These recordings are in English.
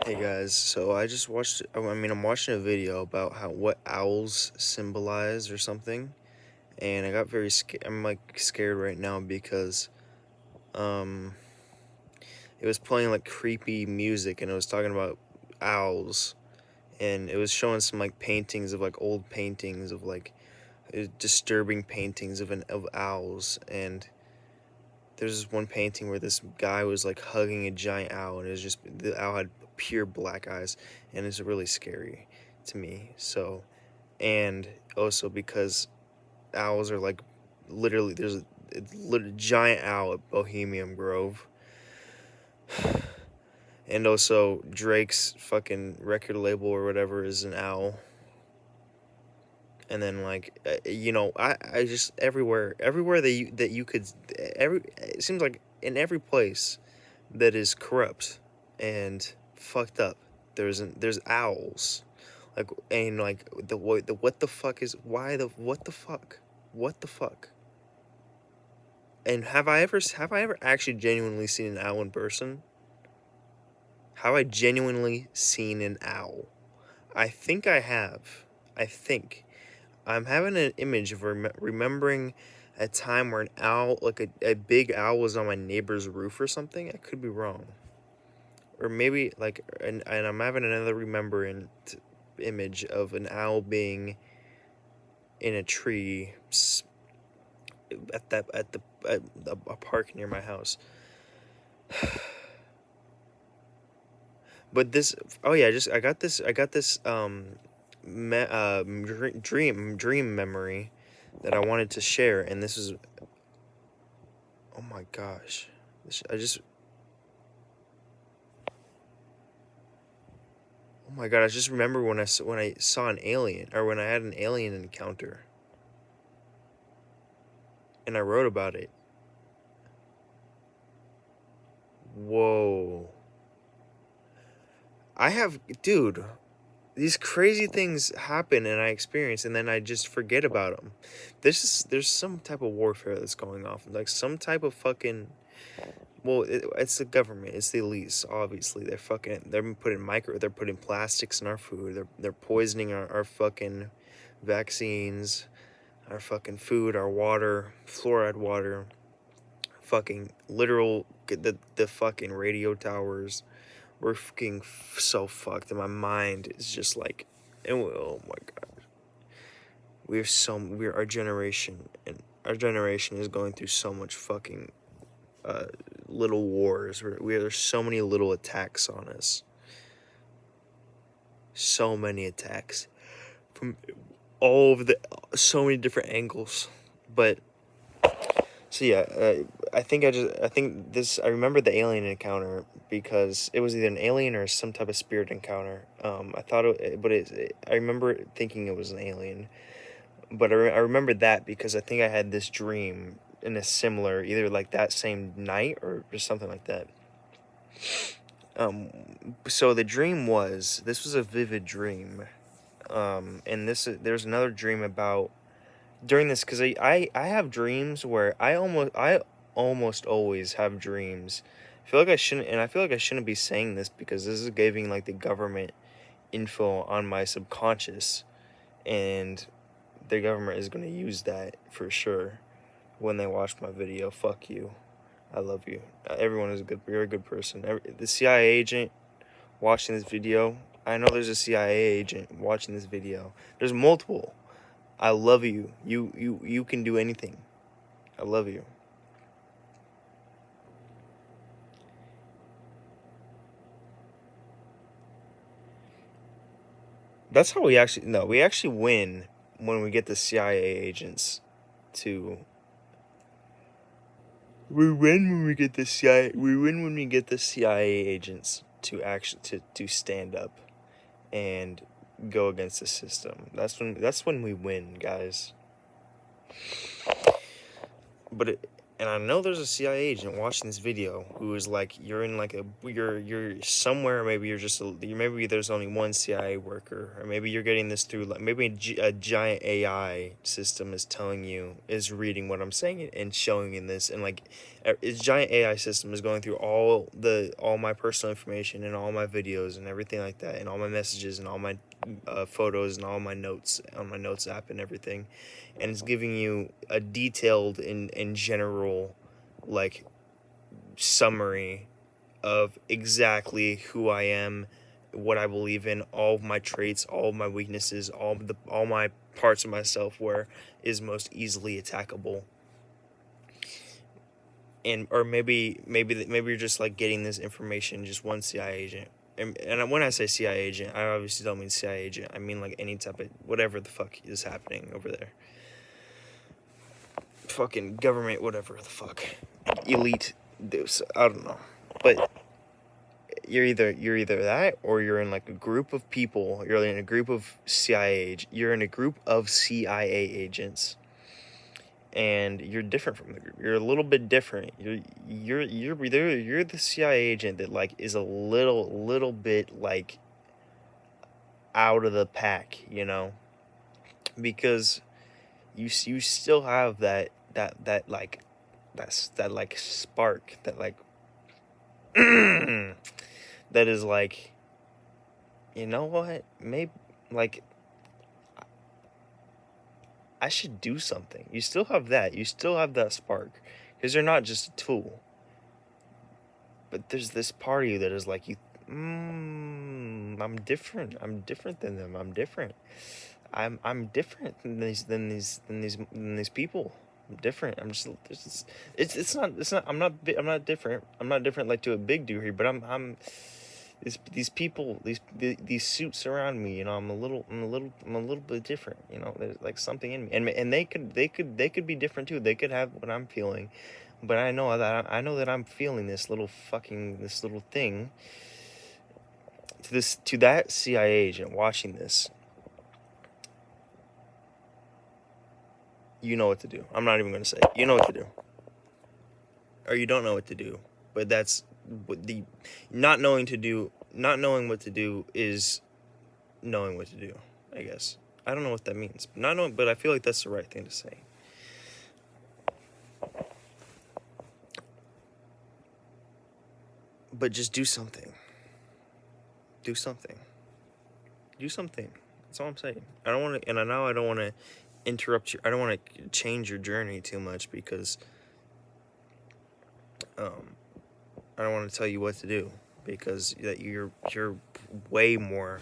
Hey guys, so I'm watching a video about what owls symbolize or something, and I got very scared. I'm like scared right now because um it was playing like creepy music and it was talking about owls, and it was showing some like paintings of like old paintings of like disturbing paintings of owls. And there's this one painting where this guy was like hugging a giant owl, and it was just the owl had pure black eyes, and it's really scary to me. So, and also because owls are like literally there's a giant owl at Bohemian Grove, and also Drake's fucking record label or whatever is an owl. And then like I just everywhere that you could it seems like in every place that is corrupt and fucked up, there's owls, like, and like the what the fuck is why the what the fuck. And have I ever actually genuinely seen an owl in person? Have I genuinely seen an owl? I think I have. I think I'm having an image of remembering a time where an owl, like a big owl, was on my neighbor's roof or something. I could be wrong. Or maybe, like, and I'm having another remembrance image of an owl being in a tree at a park near my house. But this, oh yeah, I got this dream memory that I wanted to share, and this is, oh my gosh, I just, oh my god, I just remember when I saw an alien, or when I had an alien encounter, and I wrote about it. Whoa. Dude, these crazy things happen and I experience, and then I just forget about them. There's some type of warfare that's going off, like some type of fucking, well, it's the government, it's the elites, obviously. They're putting plastics in our food, they're poisoning our fucking vaccines, our fucking food, our water, fluoride water, fucking literal, the fucking radio towers. We're fucking so fucked, and my mind is just like, oh my god. Our generation, and our generation is going through so much fucking little wars. There's so many little attacks on us. So many attacks from all of so many different angles. But so yeah, I remember the alien encounter because it was either an alien or some type of spirit encounter. I remember thinking it was an alien, but I remember that because I think I had this dream in a similar, either like that same night or something like that. So the dream this was a vivid dream, and there's another dream about during this, because I have dreams where I almost always have dreams. I feel like I shouldn't be saying this because this is giving like the government info on my subconscious, and the government is going to use that for sure when they watch my video. Fuck you. I love you. Everyone is good. You're a good person. The CIA agent watching this video. I know there's a CIA agent watching this video. There's multiple. I love you. You can do anything. I love you. That's how we actually win when we get the CIA agents to. We win when we get the CIA. We win when we get the CIA agents to to stand up and go against the system. That's when we win, guys. But And I know there's a CIA agent watching this video who is like, you're in like you're somewhere. Maybe you're just maybe there's only one CIA worker, or maybe you're getting this through like maybe a giant AI system is telling you, is reading what I'm saying and showing in this, and like a giant AI system is going through all my personal information and all my videos and everything like that, and all my messages and all my photos and all my notes on my notes app and everything, and it's giving you a detailed and general like summary of exactly who I am, what I believe in, all of my traits, all of my weaknesses, all my parts of myself where is most easily attackable. And or maybe you're just like getting this information just one CIA agent. And when I say CIA agent, I obviously don't mean CIA agent. I mean like any type of whatever the fuck is happening over there. Fucking government, whatever the fuck, elite. I don't know, but you're either that or you're in like a group of people. You're in a group of You're in a group of CIA agents, and you're different from the group. You're a little bit different. You're the CIA agent that like is a little bit like out of the pack, because you still have that like that like spark that like that is like, you know what, maybe like I should do something. You still have that spark, because you're not just a tool, but there's this part of you that is like, I'm different than them. I'm different than these people. I'm different. I'm just it's not I'm not different. I'm not different like to a big degree, but I'm these people, these suits around me, I'm a little bit different, there's like something in me, and they could be different too. They could have what I'm feeling, but I know that I'm feeling this little thing to that CIA agent watching this. You know what to do. I'm not even going to say it. You know what to do. Or you don't know what to do. But that's what the not knowing what to do is knowing what to do, I guess. I don't know what that means. Not knowing, but I feel like that's the right thing to say. But just do something. Do something. Do something. That's all I'm saying. I don't want to, and I know I don't want to interrupt you. I don't want to change your journey too much, because I don't want to tell you what to do, because that you're way more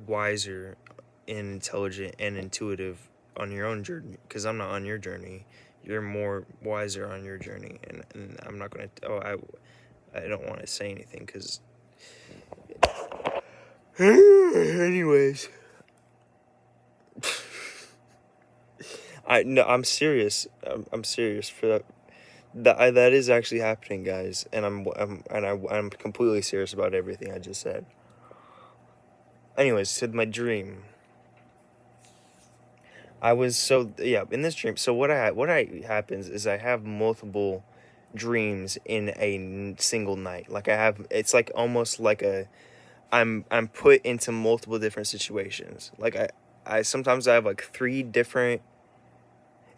wiser and intelligent and intuitive on your own journey, because I'm not on your journey. You're more wiser on your journey, and I'm not going to I don't want to say anything, because anyways, I'm serious. I'm serious for that. That is actually happening, guys, and I'm completely serious about everything I just said. Anyways, said my dream. I was in this dream. So what happens is I have multiple dreams in a single night. Like it's like almost like I'm put into multiple different situations. Like I sometimes I have like three different.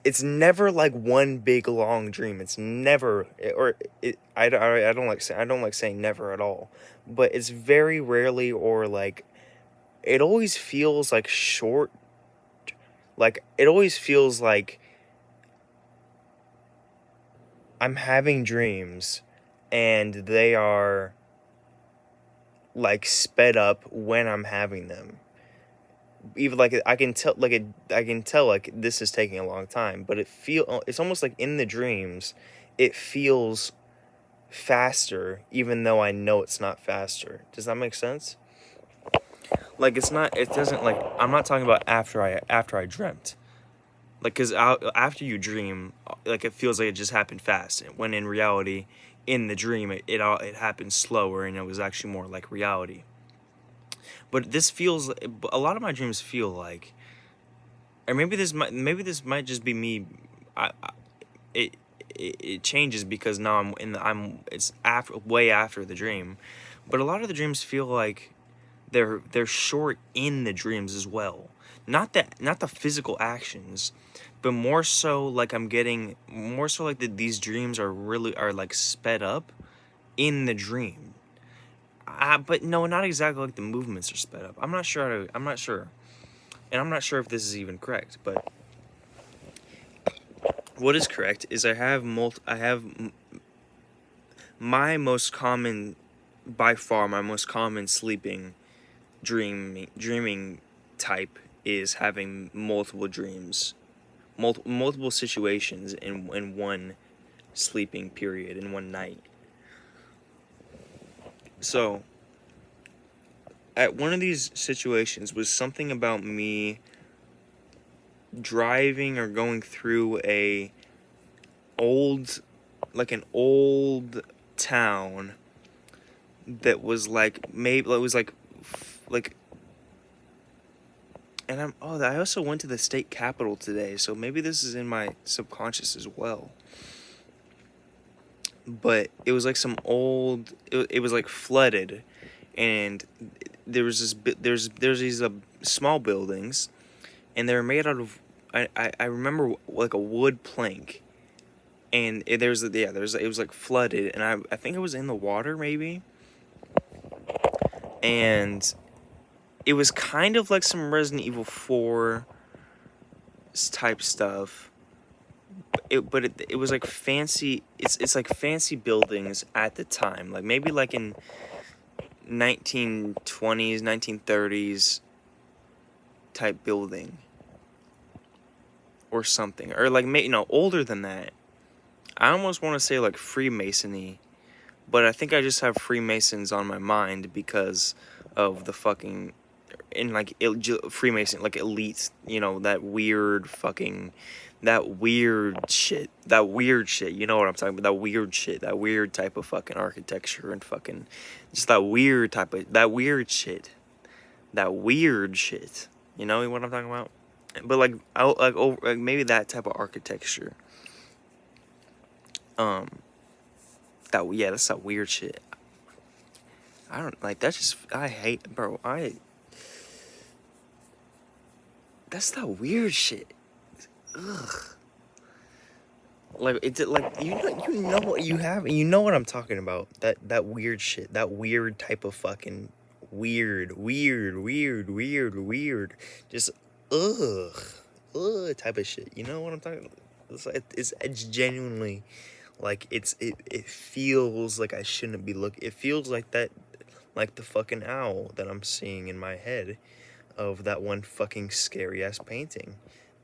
It's never like one big long dream. It's never, I don't like saying never at all, but it's very rarely, or like it always feels like short. Like it always feels like I'm having dreams and they are like sped up when I'm having them. Even like I can tell like this is taking a long time, but it's almost like in the dreams it feels faster, even though I know it's not faster. Does that make sense? Like it doesn't, like, I'm not talking about after I dreamt. Like, because after you dream, like, it feels like it just happened fast, when in reality, in the dream, it happened slower, and it was actually more like reality. But a lot of my dreams feel like, or maybe this might just be me. it changes because now it's after, way after the dream. But a lot of the dreams feel like they're short in the dreams as well. Not the physical actions, but more so like I'm getting more so like that these dreams are like sped up in the dream. But no, not exactly like the movements are sped up. I'm not sure. I'm not sure, and I'm not sure if this is even correct. But what is correct is my most common, by far my most common sleeping dreaming type is having multiple dreams, multiple situations in one sleeping period in one night. So at one of these situations was something about me driving or going through an old town that was like maybe it was like and I also went to the state capitol today, so maybe this is in my subconscious as well. But it was like it was like flooded, and there's these small buildings, and they're made out of I remember like a wood plank, and it was like flooded, and I think it was in the water maybe, and it was kind of like some Resident Evil 4 type stuff. It was like fancy. It's like fancy buildings at the time, like maybe like in 1920s, 1930s type building or something, or like older than that. I almost want to say like Freemasony, but I think I just have Freemasons on my mind because of the fucking in like Freemason, like elite, that weird shit, you know what I'm talking about, that weird type of fucking architecture and fucking just that weird shit, you know what I'm talking about? But like maybe that type of architecture, that's that weird shit. I don't like that's just I hate, bro. That's that weird shit. Ugh. Like you know what you have, you know what I'm talking about. That weird shit. That weird type of fucking weird. Just ugh. Type of shit. You know what I'm talking about? It's genuinely like it feels like I shouldn't be looking. It feels like that, like the fucking owl that I'm seeing in my head of that one fucking scary ass painting.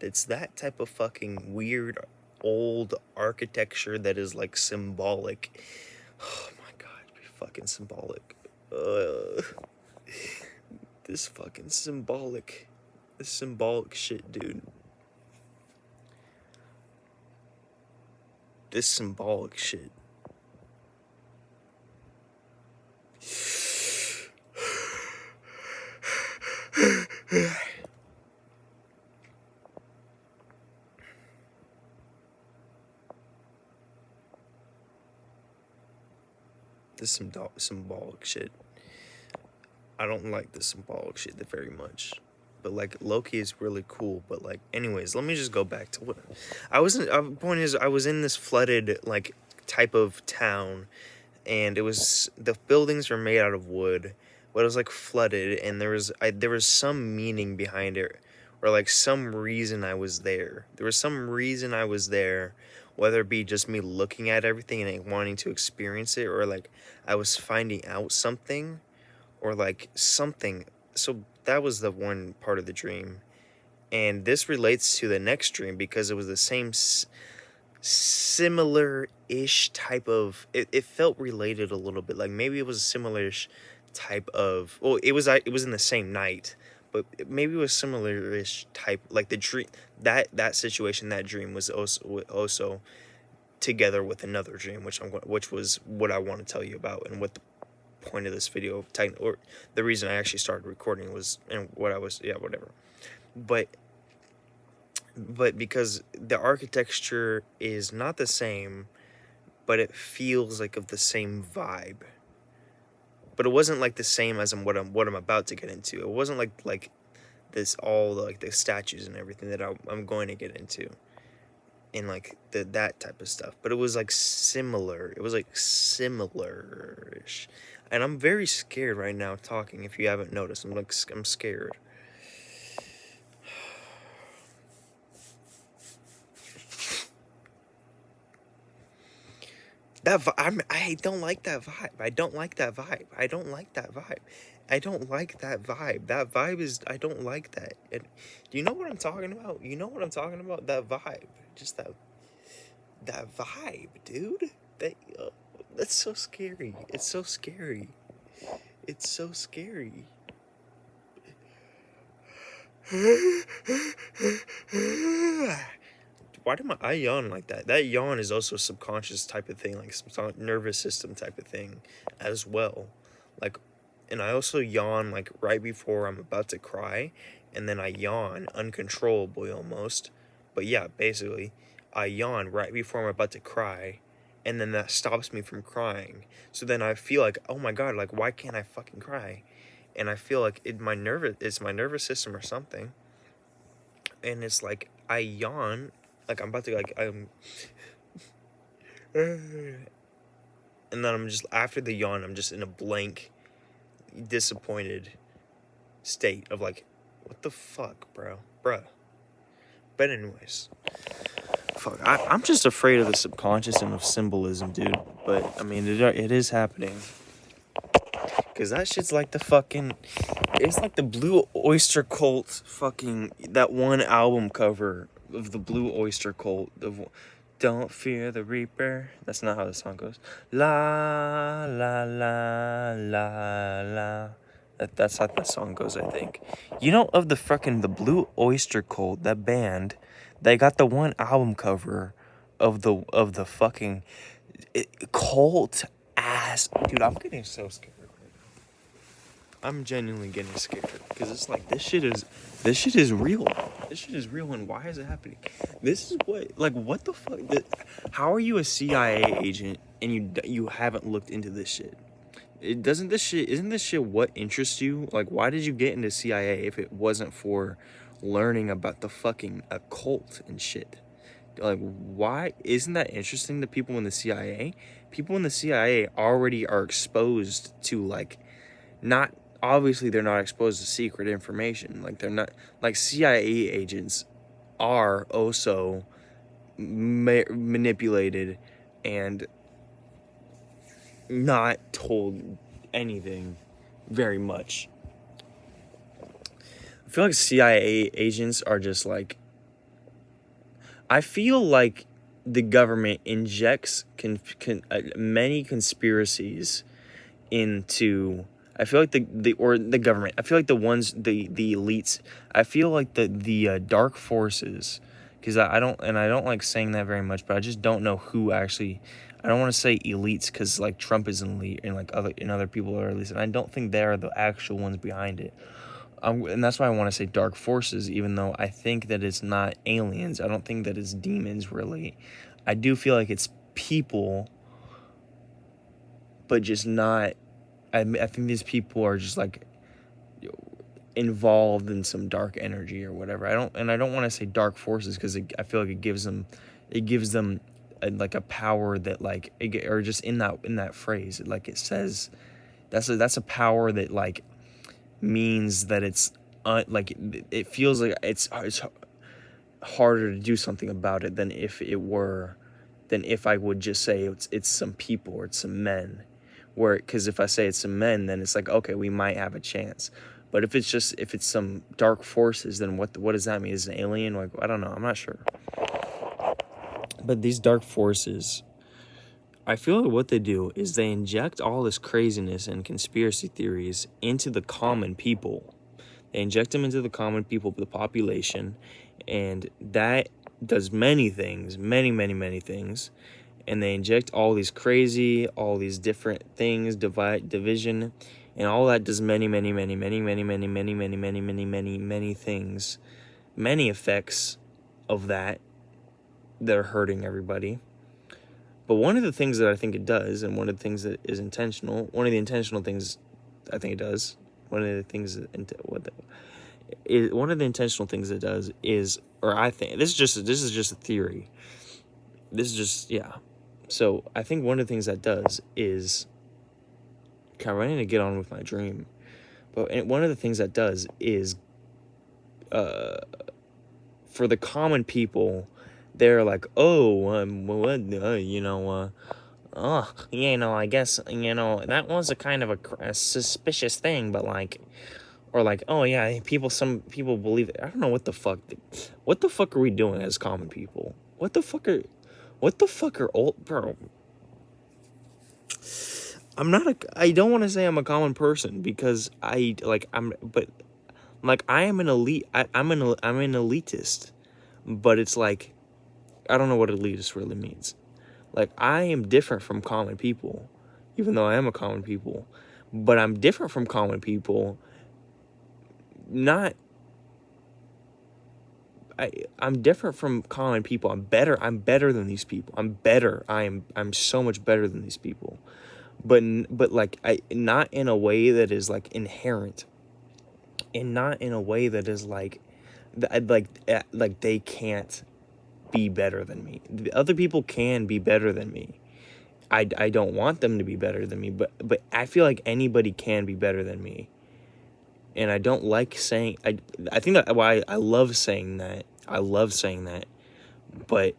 It's that type of fucking weird old architecture that is like symbolic. Oh my god, be fucking symbolic. This fucking symbolic. This symbolic shit, dude. This symbolic shit. This symbolic shit. I don't like the symbolic shit very much. But like Loki is really cool. But like, anyways, let me just go back to what I was in. Point is, I was in this flooded like type of town, and the buildings were made out of wood, but it was like flooded, and there was some meaning behind it, or like some reason I was there. There was some reason I was there, whether it be just me looking at everything and like, wanting to experience it, or like I was finding out something, or like something. So that was the one part of the dream, and this relates to the next dream because it was the same similar-ish type of it felt related a little bit, like maybe it was a similar-ish type of, well, it was in the same night, but maybe it was similar-ish type, like the dream, that situation, that dream was also together with another dream, which was what I want to tell you about, and what the point of this video or the reason I actually started recording was, and what I was, yeah, whatever. But but because the architecture is not the same, but it feels like of the same vibe. But it wasn't like the same as what I'm about to get into. It wasn't like this all like the statues and everything that I'm going to get into, and like that type of stuff. But it was like similar. It was like similar-ish. And I'm very scared right now talking. If you haven't noticed, I'm scared. I don't like that vibe. I don't like that vibe. I don't like that vibe. I don't like that vibe. That vibe is, I don't like that. Do you know what I'm talking about? You know what I'm talking about? That vibe. Just that vibe, dude. That that's so scary. It's so scary. It's so scary. Why do I yawn like that? That yawn is also a subconscious type of thing, like some nervous system type of thing as well. Like, and I also yawn like right before I'm about to cry, and then I yawn uncontrollably almost. But yeah, basically, I yawn right before I'm about to cry, and then that stops me from crying. So then I feel like, oh my god, like why can't I fucking cry? And I feel like it's my nervous system or something. And it's like I yawn, like I'm about to like and then I'm just after the yawn, I'm just in a blank, disappointed state of like, what the fuck, bruh. But anyways, fuck, I'm just afraid of the subconscious and of symbolism, dude. But I mean, it is happening. Cause that shit's like the fucking, it's like the Blue Oyster Cult fucking, that one album cover of the Blue Oyster Cult of Don't Fear the Reaper. That's not how the song goes. La la la la la. That's how that song goes, I think. You know, of the fucking the Blue Oyster Cult, that band, they got the one album cover of the fucking cult ass, dude. I'm getting so scared. I'm genuinely getting scared because it's like this shit is real. This shit is real, and why is it happening? This is what the fuck? How are you a CIA agent and you haven't looked into this shit? Isn't this shit what interests you? Like, why did you get into CIA if it wasn't for learning about the fucking occult and shit? Like, why isn't that interesting to people in the CIA? People in the CIA already are exposed to like, not obviously they're not exposed to secret information. Like, they're not, like, CIA agents are also manipulated and not told anything very much. I feel like CIA agents are just like, I feel like the government injects many conspiracies into, I feel like the government, I feel like the elites, I feel like the dark forces, because I don't like saying that very much, but I just don't know who actually, I don't want to say elites because like Trump is an elite and like other people are elites, and I don't think they are the actual ones behind it. And that's why I want to say dark forces, even though I think that it's not aliens. I don't think that it's demons, really. I do feel like it's people, but just not. I think these people are just like involved in some dark energy or whatever. I don't want to say dark forces because I feel like it gives them like a power that like, or just in that phrase, like it says, that's a power that like means that it's like it feels like it's harder to do something about it than if I would just say it's some people or it's some men. Because if I say it's some men, then it's like, okay, we might have a chance. But if it's some dark forces, then what does that mean? Is it an alien? Like, I don't know. I'm not sure. But these dark forces, I feel like what they do is they inject all this craziness and conspiracy theories into the common people. They inject them into the common people, the population, and that does many things, many things. And they inject all these different things, division, and all that does many things, many effects, of that are hurting everybody. But one of the things that I think it does, and one of the things that is intentional, one of the intentional things I think it does, one of the intentional things it does is, or I think this is just a theory. This is just, yeah. So I think one of the things that does is, kind of running to get on with my dream. But one of the things that does is, for the common people, they're like, oh, I guess, that was a kind of a suspicious thing, but like, or like, oh yeah, some people believe it. I don't know what the fuck. What the fuck are we doing as common people? What the fuck are old, bro? I don't want to say I'm a common person because I am an elite. I'm an elitist, but it's like, I don't know what elitist really means. Like, I am different from common people, even though I am a common people, but I'm different from common people. I'm different from common people. I'm better than these people. I'm so much better than these people. But like, not in a way that is like inherent, and not in a way that is like they can't be better than me. Other people can be better than me. I don't want them to be better than me, but I feel like anybody can be better than me. And I don't like saying, I think that why I love saying that. I love saying that, but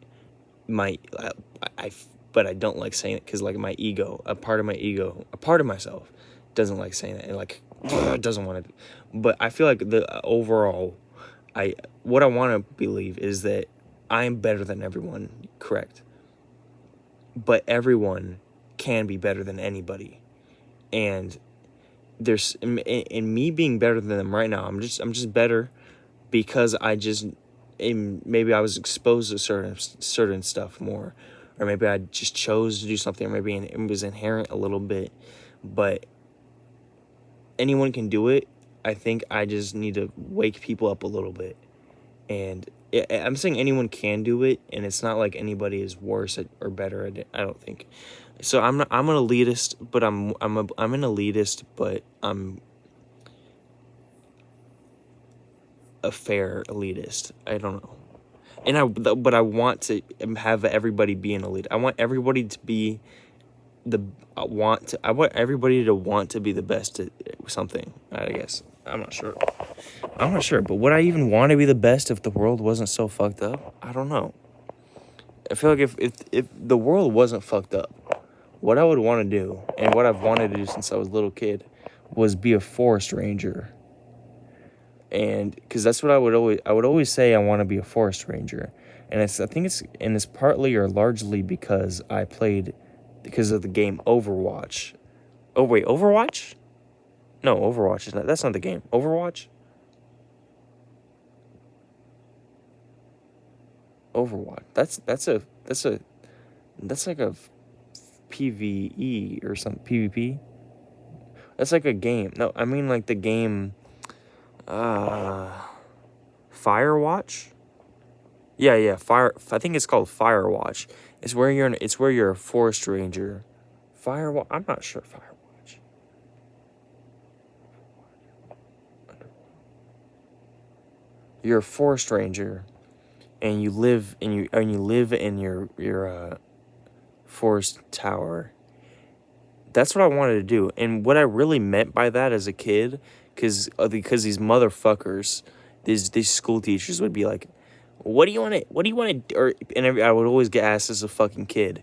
but I don't like saying it because like my ego, a part of myself doesn't like saying that, and like doesn't want to. But I feel like the overall, what I want to believe is that I am better than everyone, correct? But everyone can be better than anybody, and there's in me being better than them right now. I'm just better because maybe I was exposed to certain stuff more, or maybe I just chose to do something, or maybe it was inherent a little bit. But anyone can do it. I think I just need to wake people up a little bit. And I'm saying anyone can do it, and it's not like anybody is worse or better at it. I don't think. So I'm an elitist, but I'm an elitist, but I'm a fair elitist. I don't know. But I want to have everybody be an elite. I want everybody to be I want everybody to want to be the best at something, I guess. I'm not sure, but would I even want to be the best if the world wasn't so fucked up? I don't know. I feel like if the world wasn't fucked up, what I would want to do, and what I've wanted to do since I was a little kid, was be a forest ranger. And because that's what I would always say, I want to be a forest ranger. And it's partly or largely because because of the game Overwatch. Oh wait, Overwatch? No, Overwatch is not. That's not the game. Overwatch. That's like a PvE or some PvP. That's like a game. No, I mean like the game. Firewatch. Yeah. I think it's called Firewatch. It's where you're a forest ranger. Firewatch. I'm not sure. Firewatch. You're a forest ranger, and you live in your forest tower. That's what I wanted to do, and what I really meant by that as a kid, because these motherfuckers, these school teachers would be like, what do you want to, I would always get asked as a fucking kid,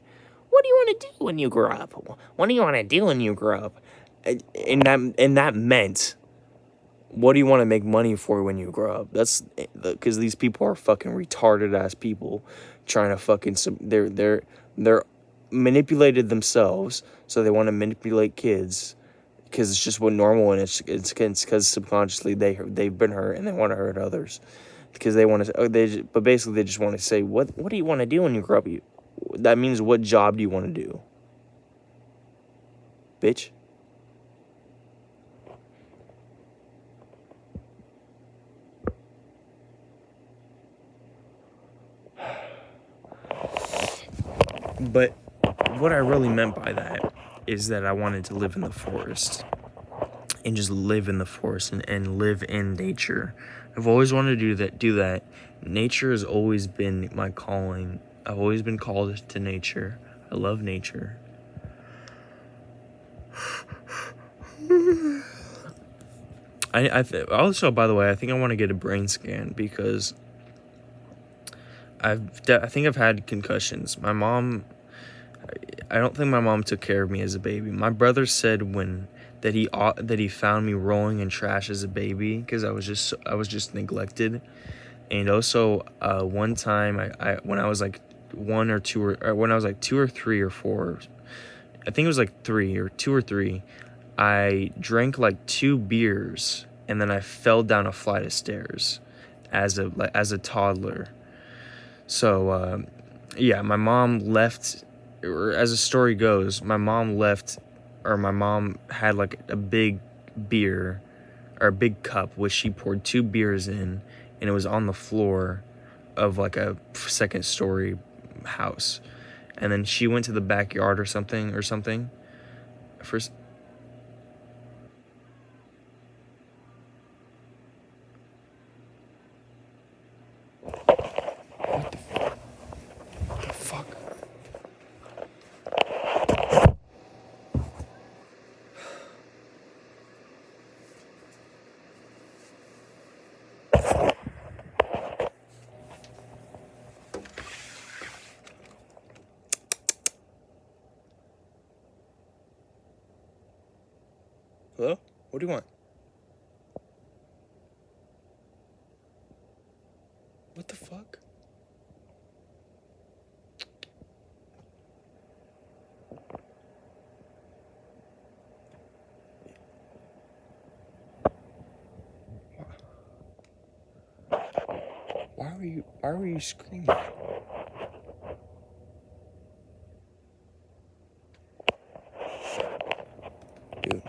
what do you want to do when you grow up? What do you want to do when you grow up? And that meant, what do you want to make money for when you grow up? That's because these people are fucking retarded ass people trying to fucking they're manipulated themselves, so they want to manipulate kids because it's just what normal, and it's because subconsciously they've been hurt and they want to hurt others because they want to but basically they just want to say, what do you want to do when you grow up? That means, what job do you want to do, bitch? But what I really meant by that is that I wanted to live in the forest and just live in the forest and live in nature. I've always wanted to do that. Nature has always been my calling. I've always been called to nature. I love nature. Also, by the way, I think I want to get a brain scan because I think I've had concussions. I don't think my mom took care of me as a baby. My brother said that he found me rolling in trash as a baby because I was just neglected. And also, one time I when I was like when I was like 2 or 3 or 4, I think it was like 2 or 3. I drank like 2 beers and then I fell down a flight of stairs as a toddler. So yeah, my mom left, or as the story goes, my mom had like a big beer or a big cup which she poured 2 beers in, and it was on the floor of like a second story house. And then she went to the backyard or something. First, what the fuck? Hello? What do you want? What the fuck? Why were you screaming? Dude.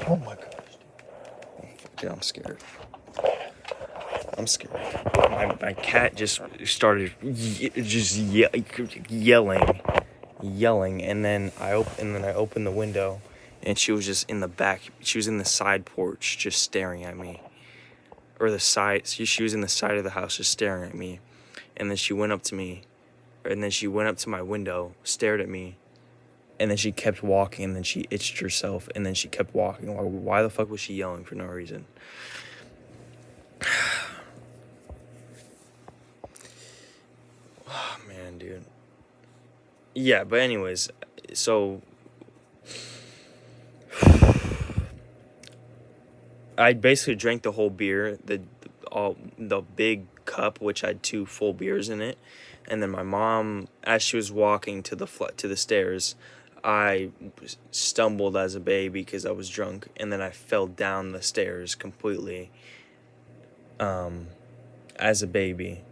Oh my gosh, dude, I'm scared. I'm scared. My cat just started yelling, and then I opened the window, and she was just in the back. She was in the side porch, just staring at me, or the side. She was in the side of the house, just staring at me, and then she went up to me, and then she went up to my window, stared at me, and then she kept walking, and then she itched herself, and then she kept walking. Why the fuck was she yelling for no reason? Oh, man, dude. Yeah, but anyways, so I basically drank the whole beer, the big cup, which had 2 full beers in it, and then my mom, as she was walking to the stairs, I stumbled as a baby because I was drunk, and then I fell down the stairs completely, as a baby.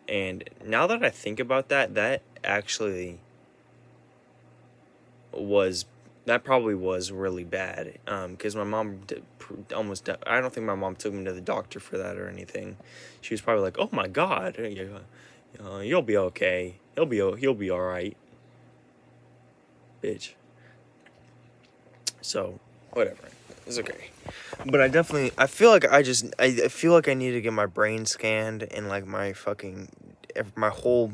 And now that I think about that, was that probably was really bad, because my mom I don't think my mom took me to the doctor for that or anything. She was probably like, oh my god, you'll be okay, he'll be all right, bitch. So whatever, it's okay. But I feel like I feel like I need to get my brain scanned, and like my whole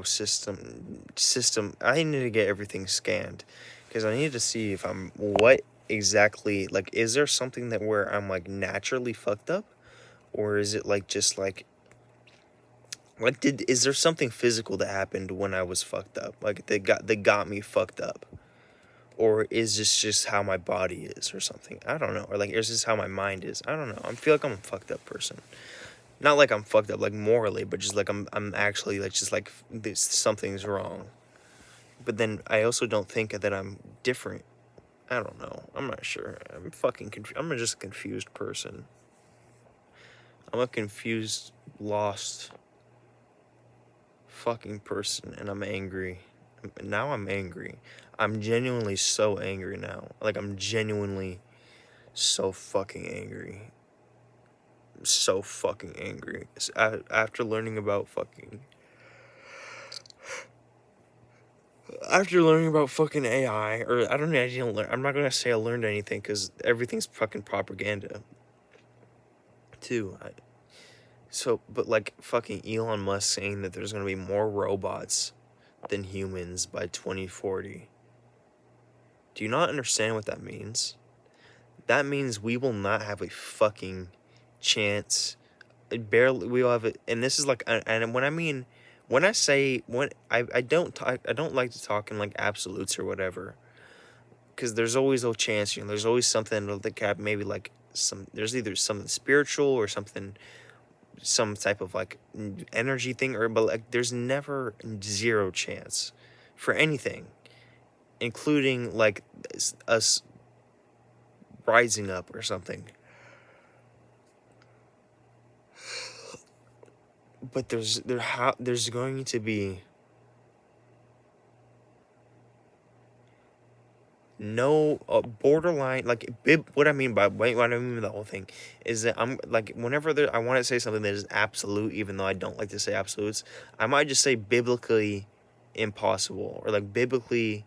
system. I need to get everything scanned because I need to see if I'm what exactly, like, is there something that where I'm like naturally fucked up, or is it like just like did is there something physical that happened when I was fucked up, like they got me fucked up, or is this just how my body is or something? I don't know. Or like, is this how my mind is? I don't know. I feel like I'm a fucked up person. Not like I'm fucked up like morally, but just like I'm actually like just like this something's wrong. But then I also don't think that I'm different. I don't know. I'm not sure. I'm just a confused person. I'm a confused, lost fucking person, and I'm angry. Now I'm angry. I'm genuinely so angry now. Like, I'm genuinely so fucking angry. So fucking angry. After learning about fucking After learning about fucking AI, or I don't know, I didn't learn. I'm not gonna say I learned anything because everything's fucking propaganda, too. But like fucking Elon Musk saying that there's gonna be more robots than humans by 2040. Do you not understand what that means? That means we will not have a fucking chance. Barely, we will have it, and this is like, and when I mean, when I say when I don't talk, I don't like to talk in like absolutes or whatever, because there's always a chance. There's always something that could maybe like some. There's either something spiritual or something, some type of like energy thing, or but like there's never zero chance for anything, including like us rising up or something. But there's going to be no borderline, like what I mean by the whole thing is that I'm like, whenever I want to say something that is absolute, even though I don't like to say absolutes, I might just say biblically impossible, or like biblically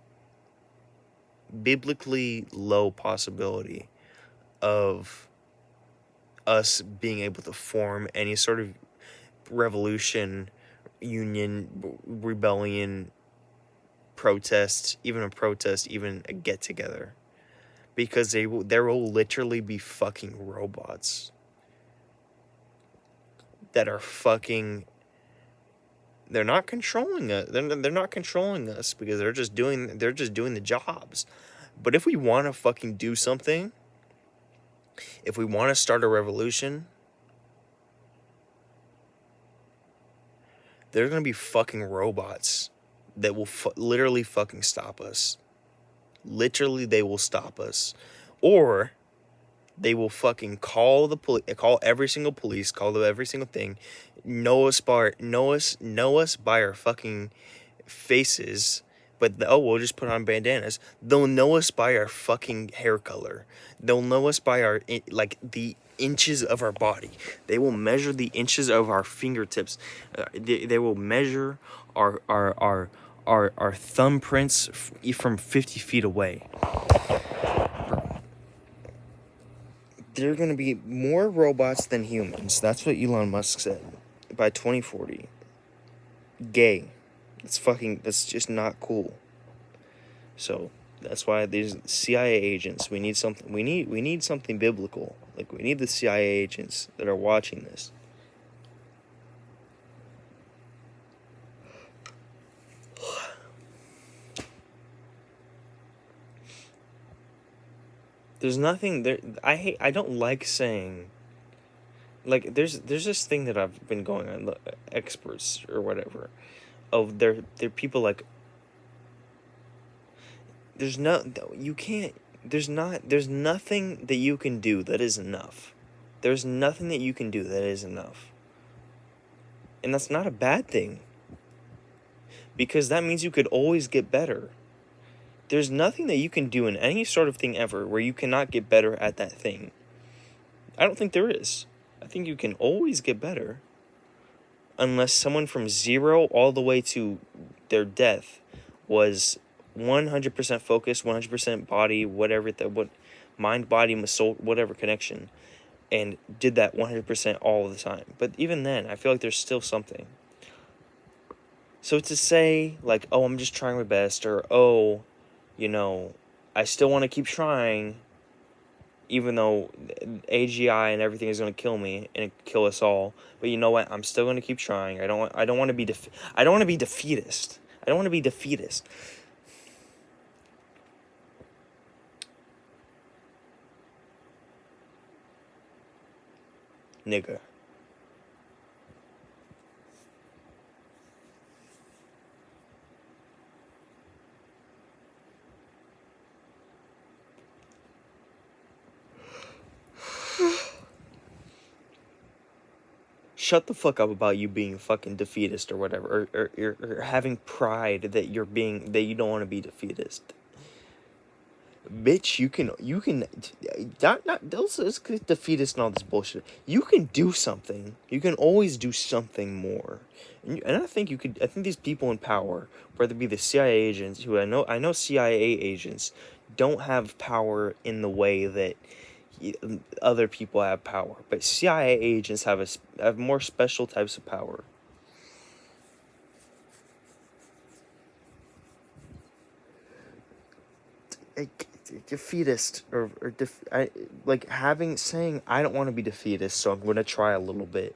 low possibility of us being able to form any sort of revolution, union, rebellion, protest, even a get together, because there will literally be fucking robots that are fucking. They're not controlling us. They're not controlling us because they're just doing the jobs. But if we want to fucking do something, if we want to start a revolution, there's gonna be fucking robots that will literally fucking stop us. Literally, they will stop us, or they will fucking call the police, call every single police, every single thing, know us by our fucking faces. But we'll just put on bandanas. They'll know us by our fucking hair color. They'll know us by our like the inches of our body. They will measure the inches of our fingertips. They will measure our thumbprints from 50 feet away. There are going to be more robots than humans. That's what Elon Musk said. By 2040. Gay. That's just not cool. So, that's why these CIA agents, we need something biblical. Like, we need the CIA agents that are watching this. There's nothing there. I don't like saying, like, there's this thing that I've been going on, experts or whatever, of they're people like, there's nothing that you can do that is enough. There's nothing that you can do that is enough. And that's not a bad thing, because that means you could always get better. There's nothing that you can do in any sort of thing ever where you cannot get better at that thing. I don't think there is. I think you can always get better. Unless someone from zero all the way to their death was 100% focused, 100% body, what mind, body, soul, whatever connection, and did that 100% all the time. But even then, I feel like there's still something. So to say, like, oh, I'm just trying my best, or, oh, I still want to keep trying, even though AGI and everything is going to kill me and kill us all. But you know what? I'm still going to keep trying. I don't want to be defeatist. I don't want to be defeatist. Nigga. Shut the fuck up about you being fucking defeatist or whatever, or having pride that you don't want to be defeatist. bitch, you can not let's get defeatist and all this bullshit. You can do something. You can always do something more. And I think I think these people in power, whether it be the CIA agents, who I know CIA agents don't have power in the way that other people have power, but CIA agents have more special types of power. Defeatist saying I don't want to be defeatist, so I'm going to try a little bit,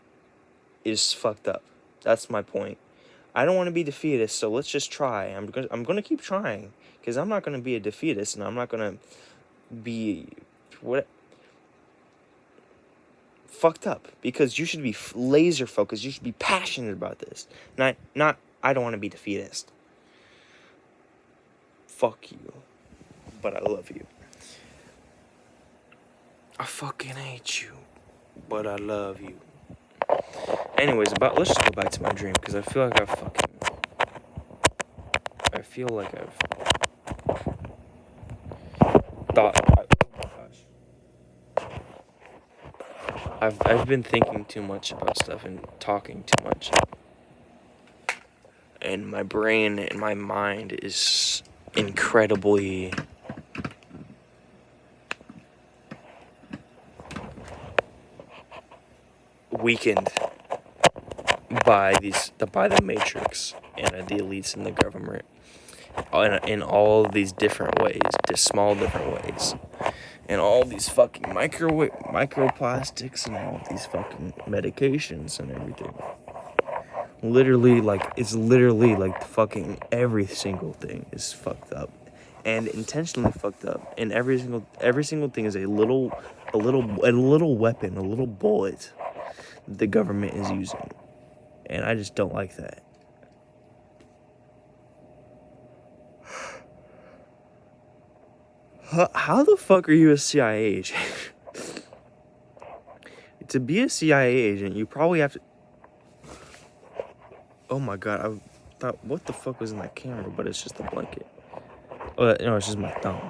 is fucked up. That's my point. I don't want to be defeatist, so let's just try. I'm going to keep trying, because I'm not going to be a defeatist, and I'm not going to be fucked up, because you should be laser focused. You should be passionate about this. Not I don't want to be defeatist. Fuck you. But I love you. I fucking hate you. But I love you. Anyways, let's just go back to my dream, because I feel like I've thought. Oh my gosh. I've been thinking too much about stuff and talking too much. And my brain and my mind is incredibly weakened by the Matrix and the elites in the government in all of these different ways, just small different ways, and all these fucking microplastics and all these fucking medications and everything. It's literally like fucking every single thing is fucked up, and intentionally fucked up, and every single thing is a little weapon, a little bullet the government is using, and I just don't like that. How the fuck are you a CIA agent? To be a CIA agent, you probably have to... Oh my god, I thought, what the fuck was in that camera? But it's just a blanket. Oh, no, it's just my thumb.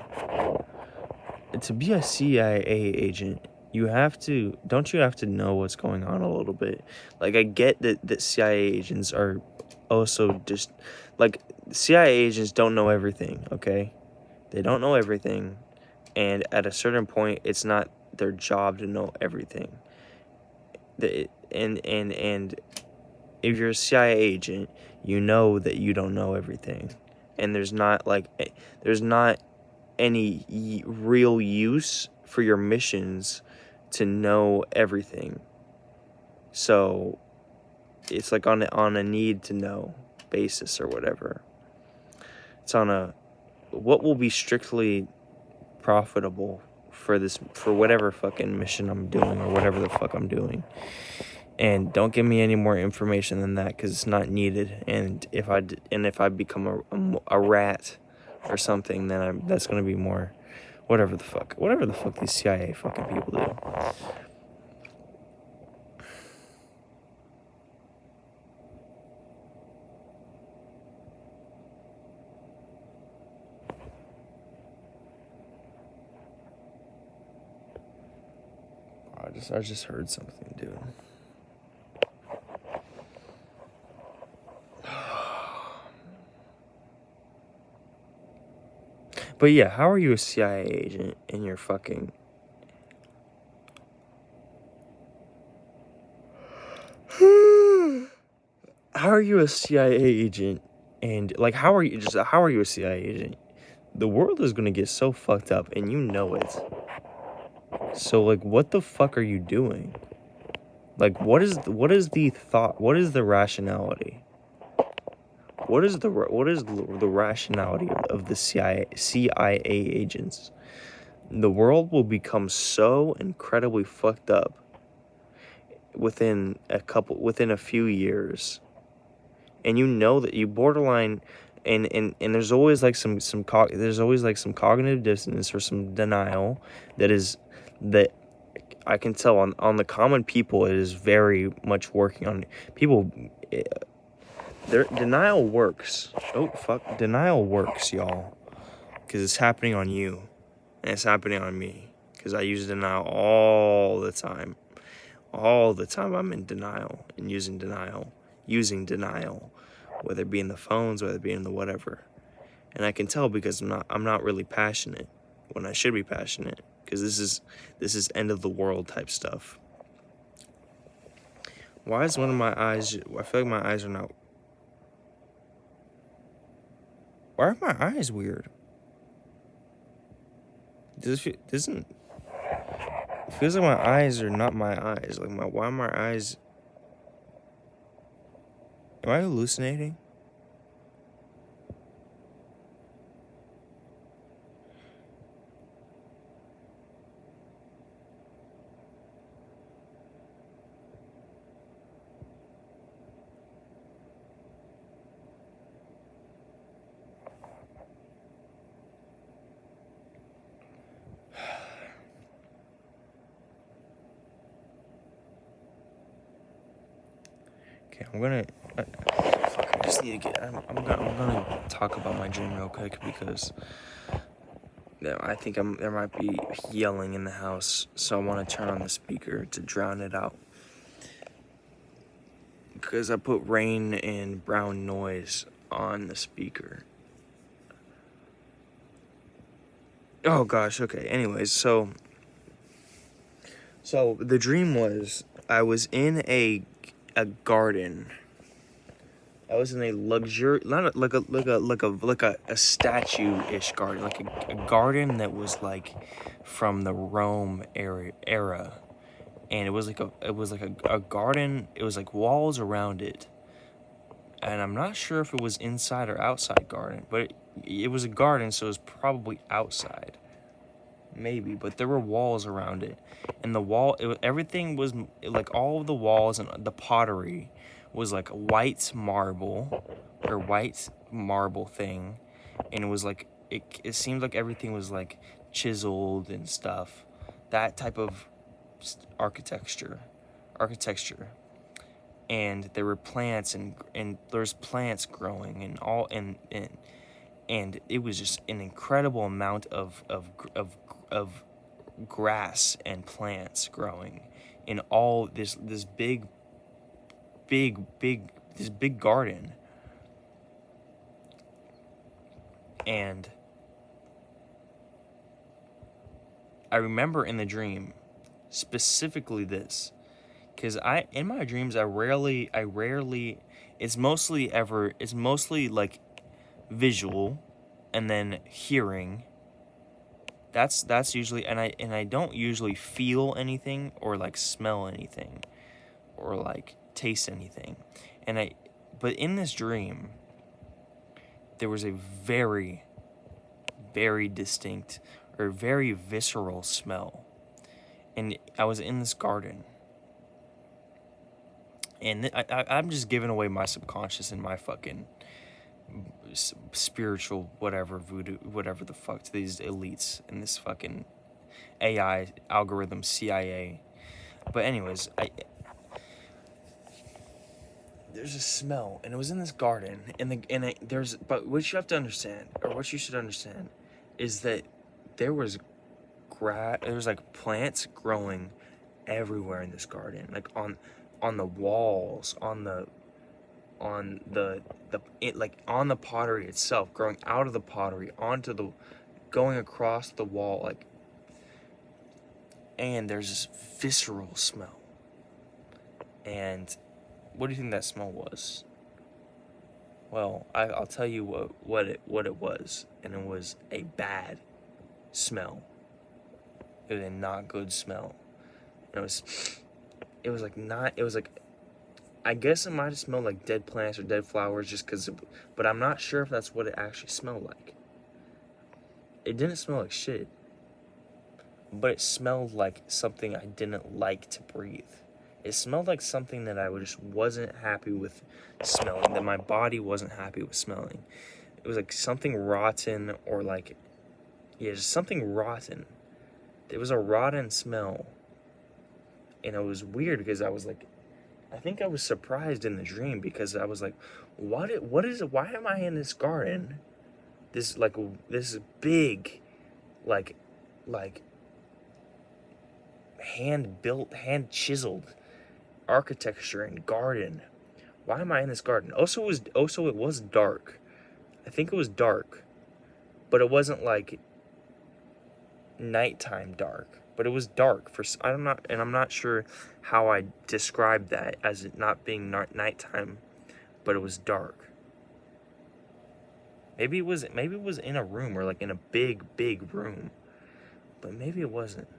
To be a CIA agent, don't you have to know what's going on a little bit? Like, I get that CIA agents are also just, like, CIA agents don't know everything, okay? They don't know everything, and at a certain point, it's not their job to know everything. And if you're a CIA agent, you know that you don't know everything, and there's not any real use for your missions to know everything. So it's like on a need to know basis or whatever. It's on a what will be strictly profitable for whatever fucking mission I'm doing or whatever the fuck I'm doing. And don't give me any more information than that, because it's not needed. And if I become a rat or something, then that's gonna be more whatever the fuck these CIA fucking people do. I just heard something, dude. But yeah, how are you a CIA agent and you're fucking... How are you a CIA agent and, like, how are you a CIA agent? The world is gonna get so fucked up and you know it. So, like, what the fuck are you doing? Like, what is the thought? What is the rationality? What is the rationality of the CIA agents? The world will become so incredibly fucked up within a few years, and you know that you borderline, and there's always like some cognitive dissonance or some denial that I can tell on the common people. It is very much working on people. Denial works. Oh fuck, denial works, y'all, because it's happening on you. And it's happening on me because I use denial all the time. All the time I'm in denial and using denial, whether it be in the phones, whether it be in the whatever. And I can tell because I'm not really passionate when I should be passionate, because this is end of the world type stuff. Why is one of my eyes, I feel like my eyes are not, why are my eyes weird? It feels like my eyes are not my eyes. Like why are my eyes, am I hallucinating? Okay, fuck, I just need to get, I'm gonna talk about my dream real quick because I think there might be yelling in the house, so I want to turn on the speaker to drown it out. Because I put rain and brown noise on the speaker. Oh gosh, okay. Anyways, so the dream was I was in a garden. I was in a not a statue-ish garden, like a garden that was like from the Rome era, and it was like a garden. It was like walls around it, and I'm not sure if it was inside or outside garden, but it was a garden, so it was probably outside, maybe. But there were walls around it, and everything was like all of the walls and the pottery was like white marble thing, and it was like it seemed like everything was like chiseled and stuff, that type of architecture, and there were plants and there's plants growing and all and it was just an incredible amount of grass and plants growing in all this big garden. And I remember in the dream specifically this, because in my dreams I rarely it's mostly like visual and then hearing. That's usually, and I don't usually feel anything or like smell anything or like taste anything. But in this dream there was a very, very distinct or very visceral smell. And I was in this garden. And I'm just giving away my subconscious and my fucking spiritual whatever, voodoo, whatever the fuck, to these elites and this fucking AI algorithm CIA. But anyways, there's a smell, and it was in this garden, but what you have to understand, or what you should understand, is that there was like plants growing everywhere in this garden, like on the walls, on the pottery itself, growing out of the pottery going across the wall, like, and there's this visceral smell. And what do you think that smell was? Well, I'll tell you what it was, and it was a bad smell. It was a not good smell. And it was like, I guess it might have smelled like dead plants or dead flowers, just because, but I'm not sure if that's what it actually smelled like. It didn't smell like shit, but it smelled like something I didn't like to breathe. It smelled like something that I just wasn't happy with smelling, that my body wasn't happy with smelling. It was like something rotten, or like, yeah, just something rotten. It was a rotten smell. And it was weird because I was like, I think I was surprised in the dream, because I was like, what is it? Why am I in this garden? This big, like, like hand-built, hand-chiseled architecture and garden. Why am I in this garden? Also, it was dark. I think it was dark, but it wasn't like nighttime dark. But it was dark I'm not sure how I described that as it not being nighttime, but it was dark. Maybe it was in a room, or like in a big room, but maybe it wasn't.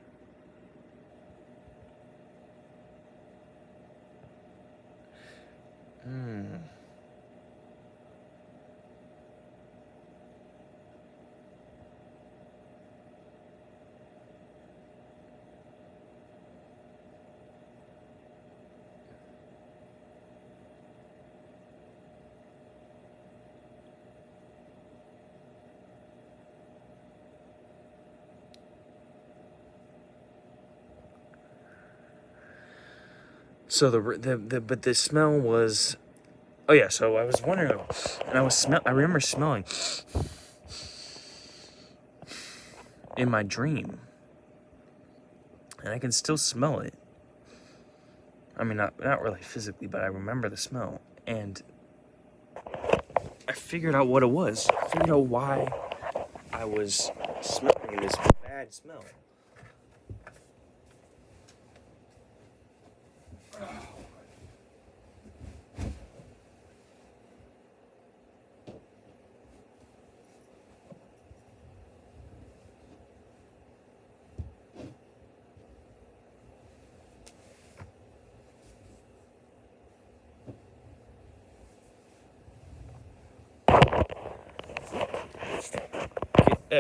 So but the smell was, oh yeah. So I was wondering, and I remember smelling in my dream, and I can still smell it. I mean, not really physically, but I remember the smell, and I figured out what it was. I figured out why I was smelling this bad smell.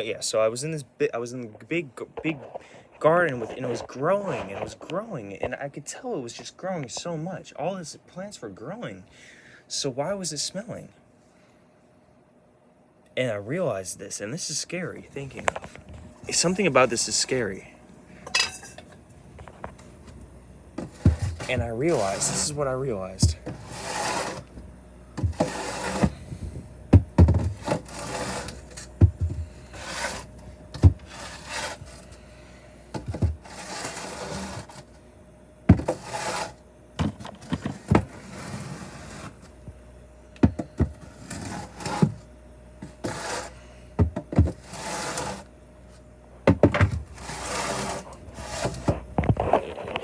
Yeah, so I was in the big garden and it was growing, and I could tell it was just growing so much. All these plants were growing. So why was it smelling? And I realized this, and this is scary thinking of. Something about this is scary. And this is what I realized.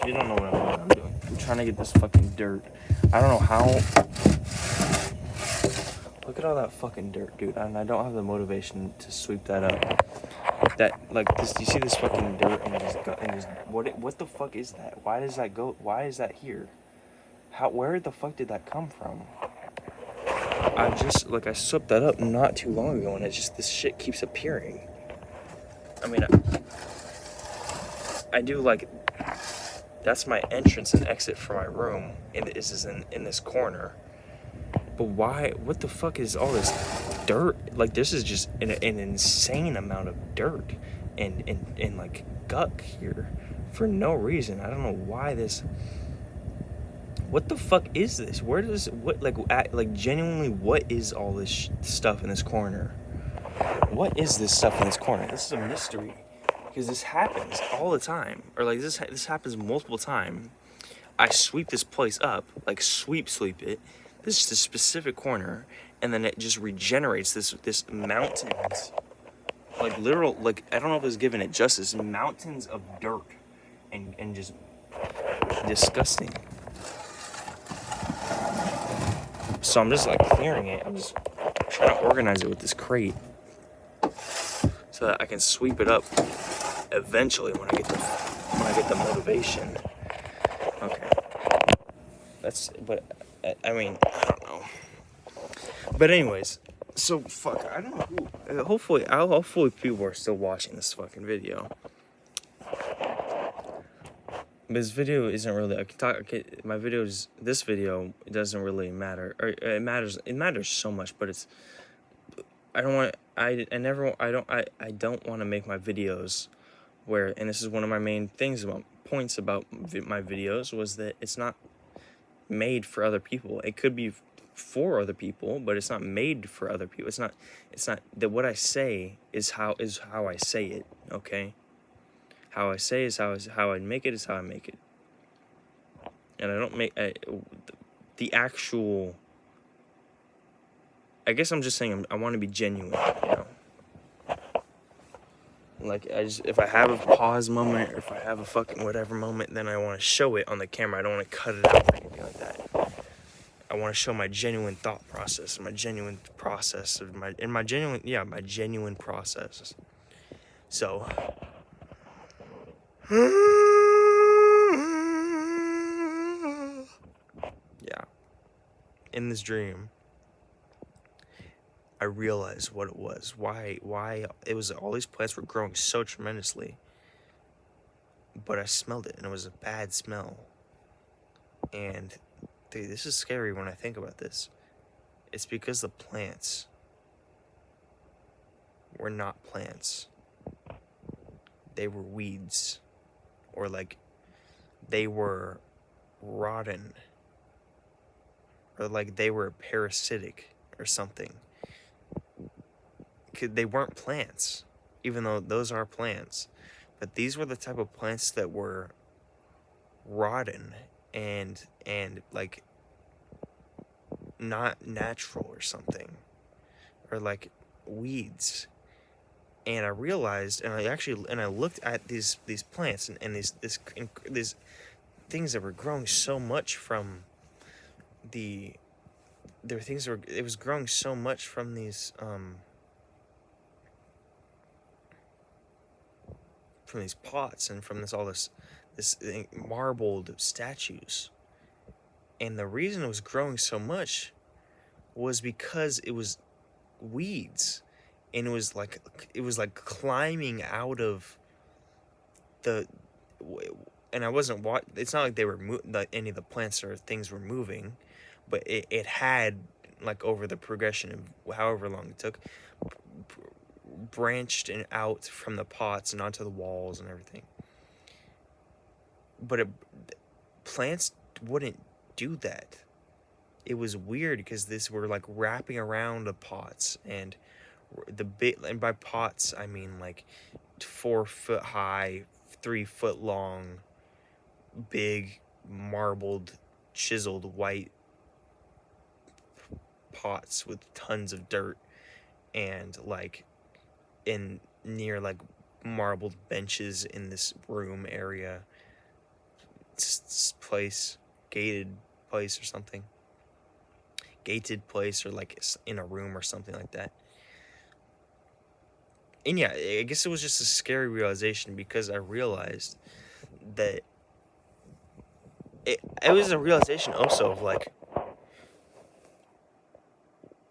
You don't know what I'm doing. I'm trying to get this fucking dirt. I don't know how. Look at all that fucking dirt, dude. And I don't have the motivation to sweep that up. That, like, this. You see this fucking dirt and just what the fuck is that? Why does that go? Why is that here? Where the fuck did that come from? I swept that up not too long ago, and this shit keeps appearing. I mean, I do like. That's my entrance and exit for my room, and this is in this corner. But why? What the fuck is all this dirt? Like, this is just an insane amount of dirt and like guck here for no reason. I don't know why this. What the fuck is this? Where does genuinely? What is all this stuff in this corner? What is this stuff in this corner? This is a mystery. Because this happens all the time, or like this happens multiple times. I sweep this place up, like sweep it. This is the specific corner, and then it just regenerates this mountains, like literal, like I don't know if it's giving it justice. Mountains of dirt, and just disgusting. So I'm just like clearing it. I'm just trying to organize it with this crate, so that I can sweep it up. Eventually, when I get the motivation. Okay. I mean, I don't know. But anyways, so fuck, I don't know who. Hopefully people are still watching this fucking video. This video isn't really. This video doesn't really matter. Or it matters. It matters so much, but it's. I don't want. I don't want to make my videos where, and this is one of my main points about my videos, was that it's not made for other people. It could be for other people, but it's not made for other people. It's not that what I say is how I say it, okay? how I say is how I make it is how I make it. And I don't make the actual. I guess I'm just saying I want to be genuine, you know. Like, if I have a pause moment or if I have a fucking whatever moment, then I want to show it on the camera. I don't want to cut it out or anything like that. I want to show my genuine thought process, my genuine process of my genuine process. So, yeah, in this dream, I realized what it was. Why it was all these plants were growing so tremendously. But I smelled it, and it was a bad smell. And, dude, this is scary when I think about this. It's because the plants were not plants. They were weeds. Or, like, they were rotten. Or, like, they were parasitic or something. They weren't plants, even though those are plants. But these were the type of plants that were rotten and like not natural or something, or like weeds. And I realized, and I looked at these plants and these things that were growing so much from it was growing so much from these pots and from this marbled statues. And the reason it was growing so much was because it was weeds, and it was like climbing out of the. And I wasn't it's not like they were like any of the plants or things were moving, but it had, like, over the progression of however long it took, branched and out from the pots and onto the walls and everything. But plants wouldn't do that. It was weird because this were like wrapping around the pots, and and by pots I mean like 4 foot high, 3 foot long, big marbled, chiseled white pots with tons of dirt, and like in near like marbled benches in this room area, place, gated place or something, gated place, or like in a room or something like that. And yeah, I guess it was just a scary realization, because I realized that it was a realization also of like,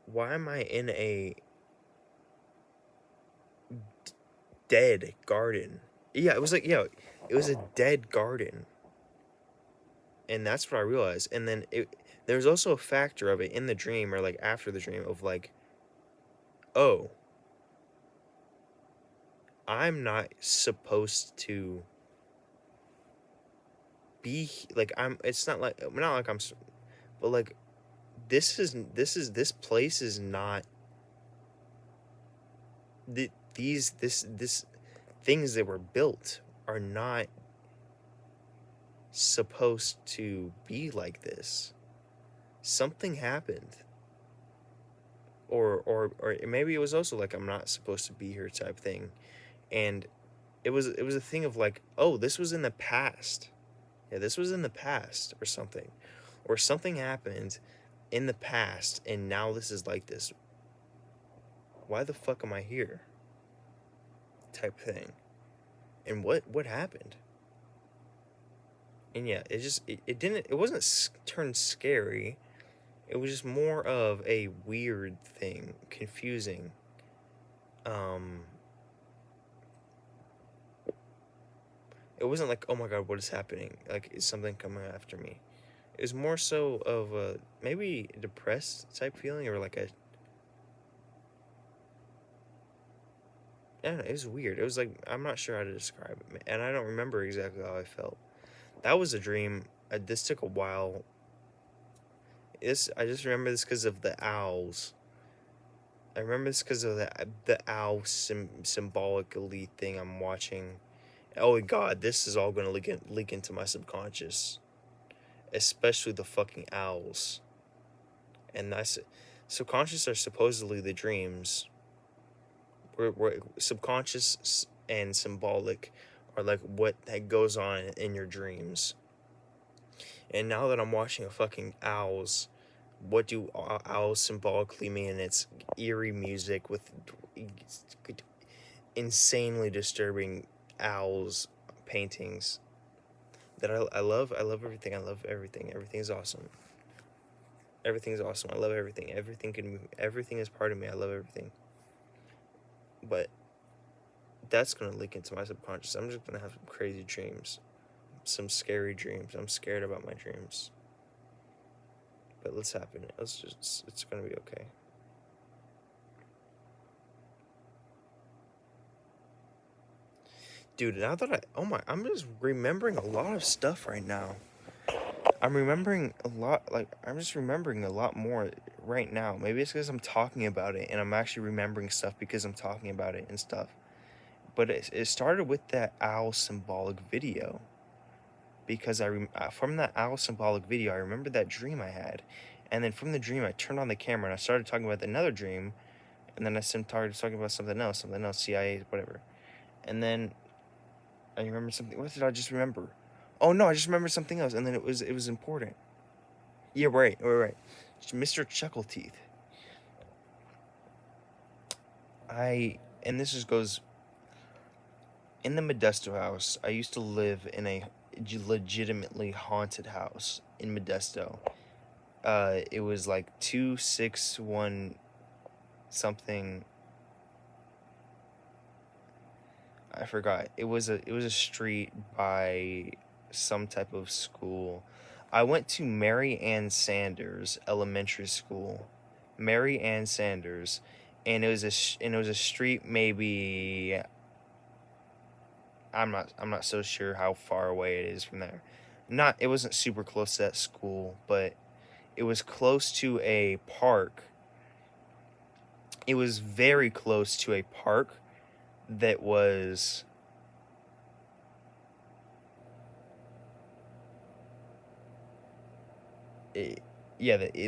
why am I in a dead garden? Yeah, it was like, yeah, it was a dead garden. And that's what I realized. And then there's also a factor of it in the dream, or like after the dream, of like, oh, I'm not supposed to be like, it's not like I'm, but like, this place is not this things that were built are not supposed to be like this. Something happened. Or maybe it was also like, I'm not supposed to be here type thing. And it was a thing of like, oh, this was in the past. Yeah, this was in the past or something. Or something happened in the past and now this is like this. Why the fuck am I here? Type thing. And what happened? And yeah, it wasn't turned scary. It was just more of a weird thing, confusing. It wasn't like, oh my god, what is happening? Like, is something coming after me? It was more so of a maybe depressed type feeling, or like a, I don't know, it was weird. It was like, I'm not sure how to describe it, and I don't remember exactly how I felt. That was a dream. This took a while. I just remember this because of the owls. I remember this because of the owl symbolic elite thing I'm watching, Oh God, this is all gonna leak into my subconscious, especially the fucking owls. And that's subconscious are supposedly the dreams. We're subconscious and symbolic are like what that goes on in your dreams. And now that I'm watching a fucking owls, what do owls symbolically mean? It's eerie music with insanely disturbing owls paintings that I love. I love everything. I love everything. Everything is awesome. Everything is awesome. I love everything. Everything is part of me. I love everything. But that's gonna leak into my subconscious. I'm just gonna have some crazy dreams, some scary dreams. I'm scared about my dreams. But let's happen it. It's gonna be okay. Dude, now that I'm just remembering a lot of stuff right now. I'm remembering a lot, like, I'm just remembering a lot more right now. Maybe it's because I'm talking about it and I'm actually remembering stuff because I'm talking about it and stuff. But it started with that owl symbolic video. Because from that owl symbolic video, I remember that dream I had. And then from the dream, I turned on the camera and I started talking about another dream. And then I started talking about something else, CIA, whatever. And then I remember something. What did I just remember? Oh no, I just remembered something else. And then it was important. Yeah, right. Mr. Chuckleteeth. And this just goes, in the Modesto house, I used to live in a legitimately haunted house in Modesto. It was like 261 something. I forgot. It was a street by some type of school. I went to Mary Ann Sanders Elementary School. Mary Ann Sanders, and it was a street maybe. I'm not so sure how far away it is from there. It wasn't super close to that school, but it was close to a park. It was very close to a park that was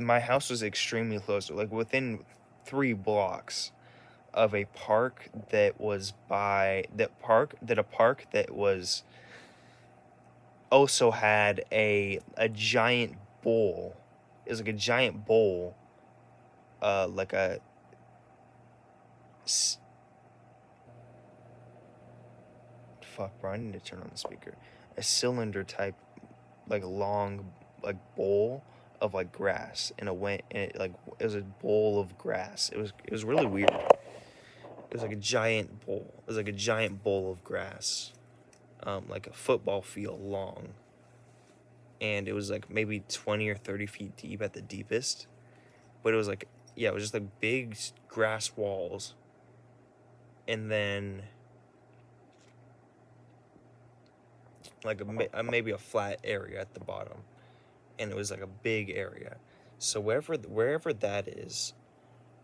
my house was extremely close, like within 3 blocks of a park that was a park that was also had a giant bowl. It was like a giant bowl, like a fuck, bro. I need to turn on the speaker. A cylinder type, like long, like bowl of like grass, and it was a bowl of grass. It was really weird. It was like a giant bowl. It was like a giant bowl of grass, like a football field long, and it was like maybe 20 or 30 feet deep at the deepest. But it was like, yeah, it was just like big grass walls, and then like maybe a flat area at the bottom, and it was like a big area. So wherever that is,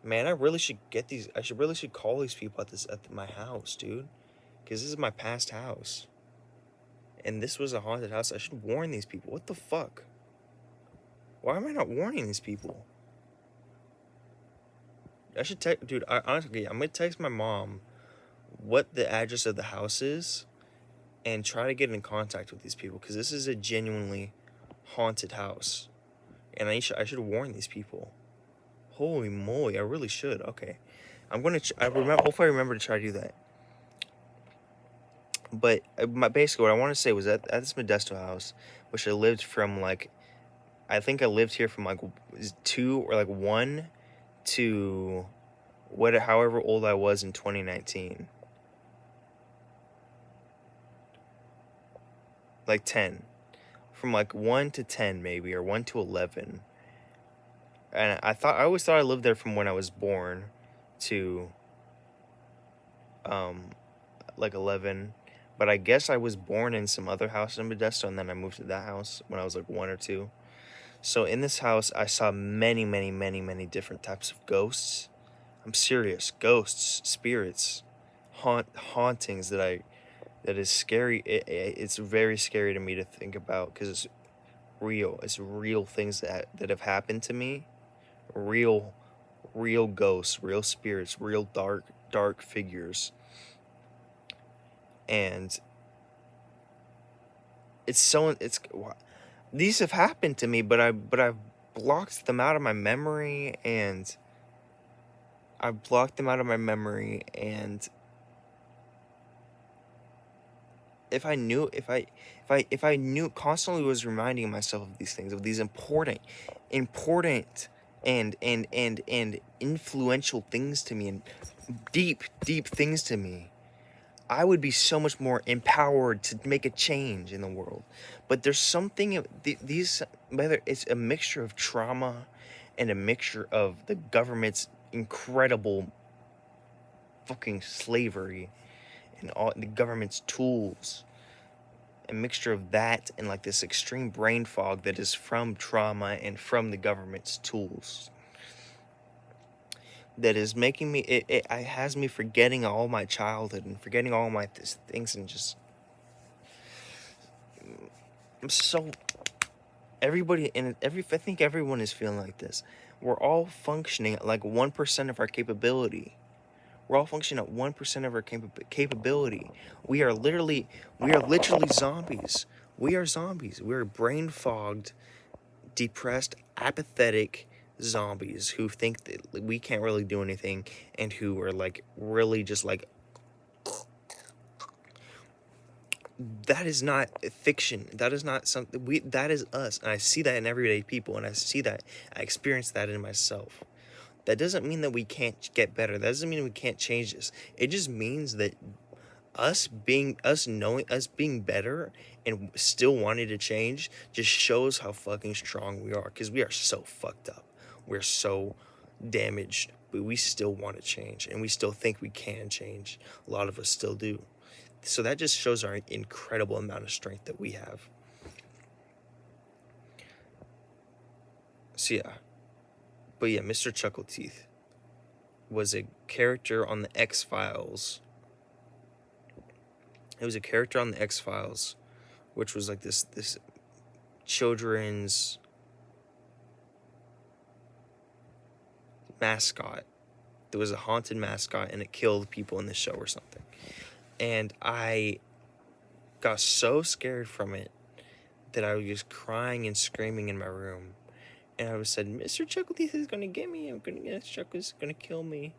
man, I really should get these. Really should call these people at my house, dude, because this is my past house, and this was a haunted house. I should warn these people. What the fuck? Why am I not warning these people? I should text, dude. Honestly, I'm gonna text my mom what the address of the house is, and try to get in contact with these people, because this is a genuinely haunted house, and I should warn these people. Holy moly, I really should. Okay, I'm gonna. Hopefully, I remember to try to do that. But basically, what I want to say was that at this Modesto house, which I lived from like, I think I lived here from like 2 or like 1 to however old I was in 2019. Like 10. From like 1 to 10 maybe, or 1 to 11. And I always thought I lived there from when I was born to like 11. But I guess I was born in some other house in Modesto, and then I moved to that house when I was like 1 or 2. So in this house, I saw many, many, many, many different types of ghosts. I'm serious. Ghosts, spirits, hauntings that that is scary. It's very scary to me to think about because it's real. It's real things that have happened to me. Real, real ghosts, real spirits, real dark figures. And it's these have happened to me, but I've blocked them out of my memory, and I've blocked them out of my memory. And if I knew, constantly was reminding myself of these things, of these important and influential things to me, and deep things to me, I would be so much more empowered to make a change in the world. But there's something, these, whether it's a mixture of trauma and a mixture of the government's incredible fucking slavery and all the government's tools, a mixture of that and like this extreme brain fog that is from trauma and from the government's tools, that is making me, it has me forgetting all my childhood and forgetting all my things, and just, I'm so, everybody, and I think everyone is feeling like this. We're all functioning at like 1% of our capability. We're all functioning at 1% of our capability. We are literally zombies. We are zombies. We are brain fogged, depressed, apathetic zombies who think that we can't really do anything, and who are like really just like, that is not fiction. That is not something that is us. And I see that in everyday people, and I experience that in myself. That doesn't mean that we can't get better. That doesn't mean we can't change this. It just means that us being better and still wanting to change just shows how fucking strong we are, because we are so fucked up. We're so damaged, but we still want to change, and we still think we can change. A lot of us still do. So that just shows our incredible amount of strength that we have. So yeah. But yeah, Mr. Chuckleteeth was a character on the X-Files. It was a character on the X-Files, which was like this children's mascot. There was a haunted mascot, and it killed people in the show or something. And I got so scared from it that I was just crying and screaming in my room. And I said, Mr. Chuckleteeth is gonna get me. Mr. Chuckleteeth is gonna kill me.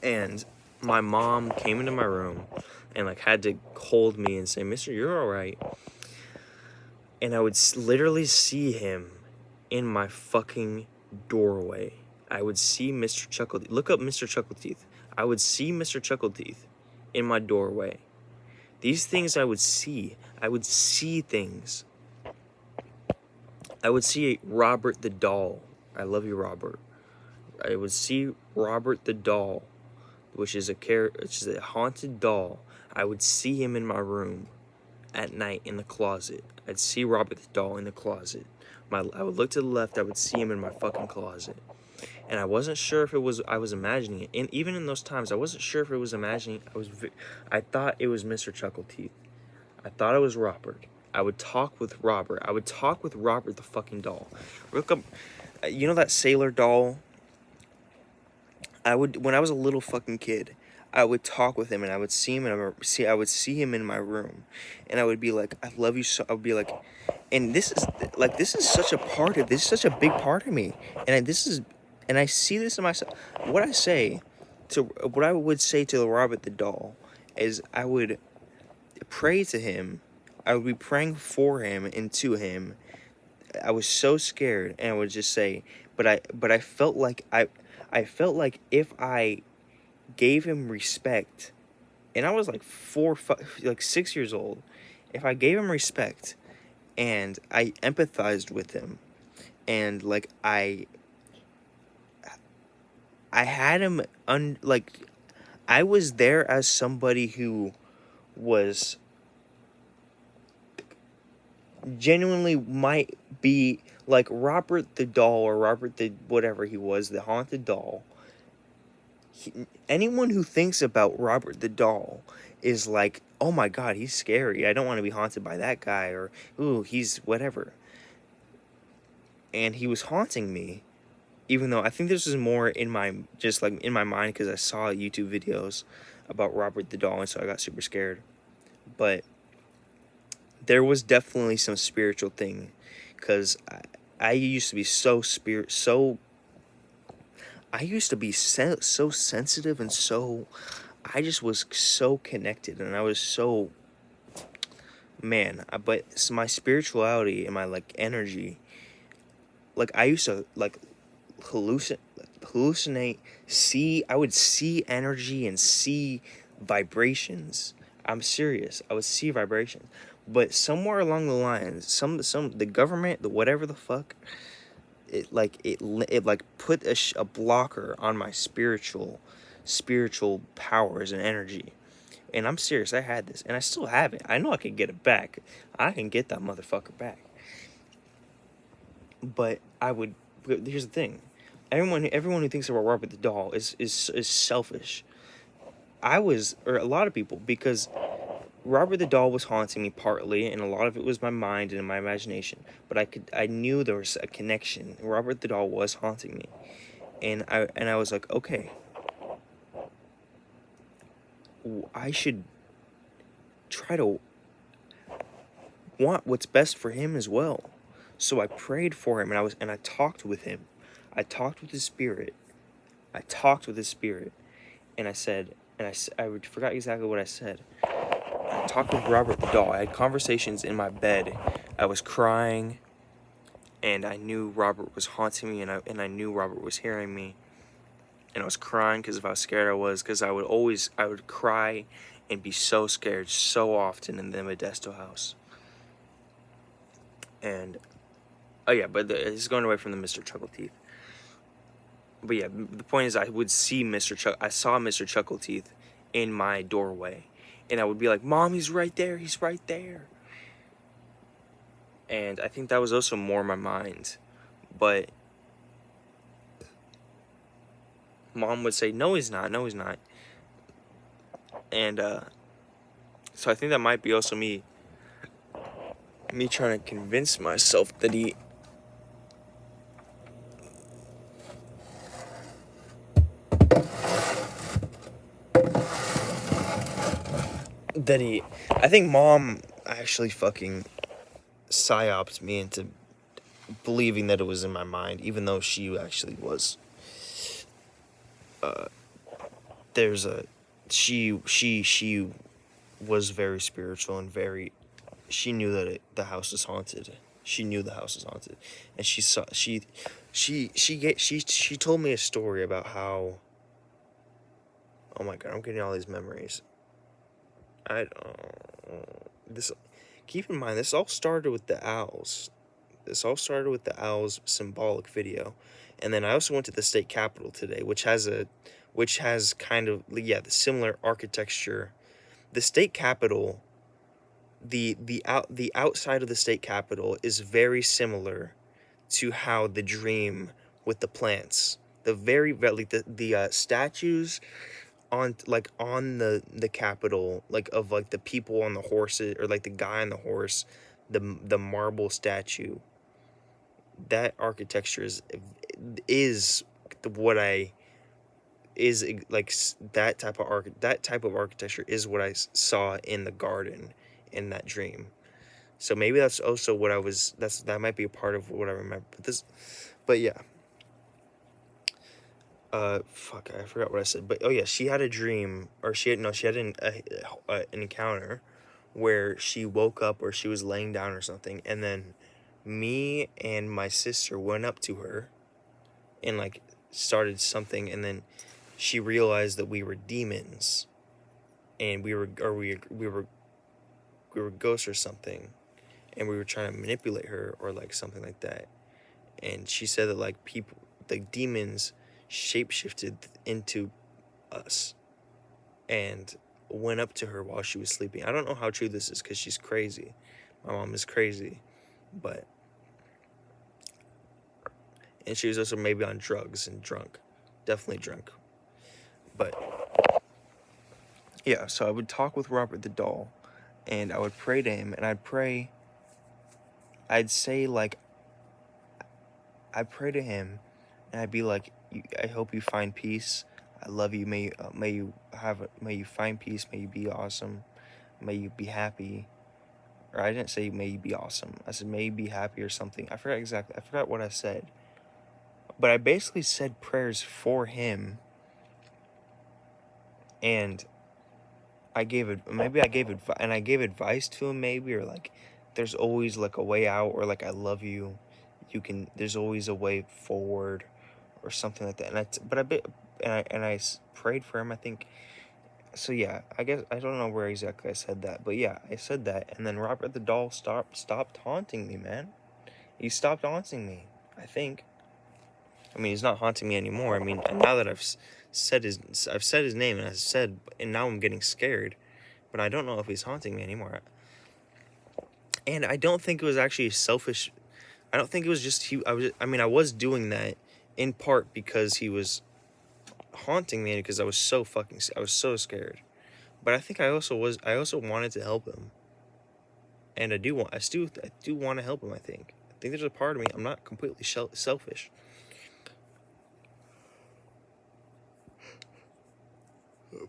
And my mom came into my room and like had to hold me and say, Mister, you're all right. And I would literally see him in my fucking doorway. I would see Mr. Chuckleteeth. Look up Mr. Chuckleteeth. I would see Mr. Chuckleteeth in my doorway. These things I would see. I would see things. I would see Robert the doll. I love you, Robert. I would see Robert the doll, which is a haunted doll. I would see him in my room at night in the closet. I'd see Robert the doll in the closet. I would look to the left. I would see him in my fucking closet. And I wasn't sure if I was imagining it. And even in those times, I wasn't sure if it was imagining. I thought it was Mr. Chuckleteeth. I thought it was Robert. I would talk with Robert. I would talk with Robert the fucking doll. Look up, you know that sailor doll? When I was a little fucking kid, I would talk with him, and I would see him, and I would see him in my room, and I would be like, I love you so. I would be like, and this is such a big part of me, and I see this in myself. What I would say to Robert the doll is, I would pray to him. I would be praying for him and to him. I was so scared, and I would just say, but I felt like if I gave him respect, and I was like 6 years old, if I gave him respect and I empathized with him, and like I had him I was there as somebody who was genuinely might be like Robert the doll, or Robert the whatever he was, the haunted doll. anyone who thinks about Robert the Doll is like, oh my god, he's scary. I don't want to be haunted by that guy, or ooh, he's whatever. And he was haunting me, even though I think this was more in my in my mind because I saw YouTube videos about Robert the Doll, and so I got super scared. But there was definitely some spiritual thing, because I used to be I used to be so sensitive, and I just was so connected, and I was so, man, but my spirituality and my like energy, like I used to like hallucinate, I would see energy and see vibrations. I'm serious. I would see vibrations. But somewhere along the lines, the government, the whatever the fuck, it like put a blocker on my spiritual powers and energy. And I'm serious, I had this, and I still have it. I know I can get it back. I can get that motherfucker back. But here's the thing. Everyone who thinks about Robert the Doll is selfish. Or a lot of people, because Robert the Doll was haunting me partly, and a lot of it was my mind and my imagination. But I knew there was a connection. Robert the Doll was haunting me, and I was like, okay, I should try to want what's best for him as well. So I prayed for him, and I talked with him. I talked with his spirit. I talked with his spirit, and I said, I forgot exactly what I said. I talked with Robert the Doll. I had conversations in my bed. I was crying, and I knew Robert was haunting me, and I knew Robert was hearing me. And I was crying because of how scared I was, because I would cry and be so scared so often in the Modesto house. And, oh yeah, but it's going away from the Mr. Chuckle Teeth. But yeah, the point is, I saw Mr. Chuckle Teeth in my doorway, and I would be like, Mom, he's right there, he's right there. And I think that was also more my mind. But Mom would say, no, he's not, no, he's not. And so I think that might be also me trying to convince myself that I think Mom actually fucking psyoped me into believing that it was in my mind, even though she actually was. She was very spiritual and she knew that the house was haunted. She knew the house was haunted, and she told me a story about how. Oh my god, I'm getting all these memories. This. Keep in mind, this all started with the owls. This all started with the owls symbolic video, and then I also went to the state capitol today, which has kind of, yeah, the similar architecture. The state capitol, the outside of the state capitol is very similar to how the dream with the plants, like the statues on the capitol, like of like the people on the horses, or like the guy on the horse, the marble statue. That architecture is what I is like that type of architecture is what I saw in the garden in that dream. So maybe that's also what that might be a part of what I remember. But yeah. Fuck, I forgot what I said. But oh yeah, she had a dream, or she had an encounter where she woke up, or she was laying down or something, and then me and my sister went up to her and like started something, and then she realized that we were demons, and we were ghosts or something, and we were trying to manipulate her or like something like that. And she said that like demons shapeshifted into us and went up to her while she was sleeping. I don't know how true this is because she's crazy. My mom is crazy, but, and she was also maybe on drugs and drunk, definitely drunk. But yeah, so I would talk with Robert the doll, and I would pray to him, and I'd say like, I'd pray to him, and I'd be like, I hope you find peace. I love you. May you find peace. May you be awesome. May you be happy. Or I didn't say may you be awesome. I said may you be happy or something. I forgot what I said. But I basically said prayers for him, and I gave advice to him, maybe, or like there's always like a way out, or like I love you. There's always a way forward, or something like that. And I prayed for him, I think. So yeah, I guess I don't know where exactly I said that, but yeah, I said that, and then Robert the doll stopped haunting me, man. He stopped haunting me, I think. I mean, he's not haunting me anymore. I mean, now that I've said his name, and now I'm getting scared, but I don't know if he's haunting me anymore. And I don't think it was actually selfish. I don't think it was just he. I was doing that in part because he was haunting me, because I was so scared. But I think I also wanted to help him, and I do want to help him. I think there's a part of me. I'm not completely selfish.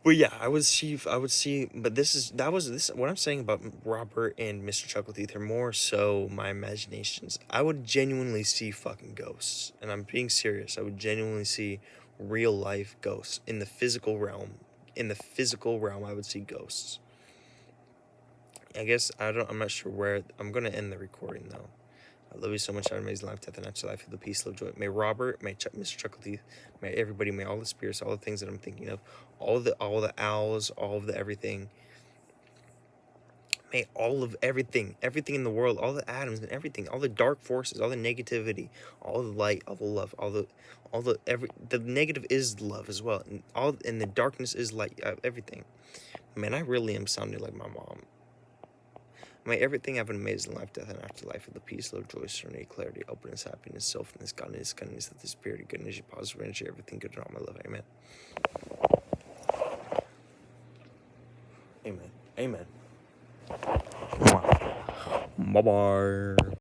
But yeah, I would see. But what I'm saying about Robert and Mr. Chuckleteeth are more so my imaginations. I would genuinely see fucking ghosts, and I'm being serious. I would genuinely see real life ghosts in the physical realm. In the physical realm, I would see ghosts. I guess I'm not sure where. I'm gonna end the recording though. I love you so much. Have an amazing life, death, and afterlife. For the peace, love, joy. May Robert, may Mr. Chuckleteeth, may everybody, may all the spirits, all the things that I'm thinking of, all the owls, all of the everything. May all of everything in the world, all the atoms and everything, all the dark forces, all the negativity, all the light, all the love, the negative is love as well, and the darkness is light. Everything. Man, I really am sounding like my mom. May everything have an amazing life, death, and afterlife, with the peace, love, joy, serenity, clarity, openness, happiness, selfness, godliness, kindness, that the spirit, good energy, positive energy, everything good, and all my love. Amen. Amen. Amen. Bye-bye.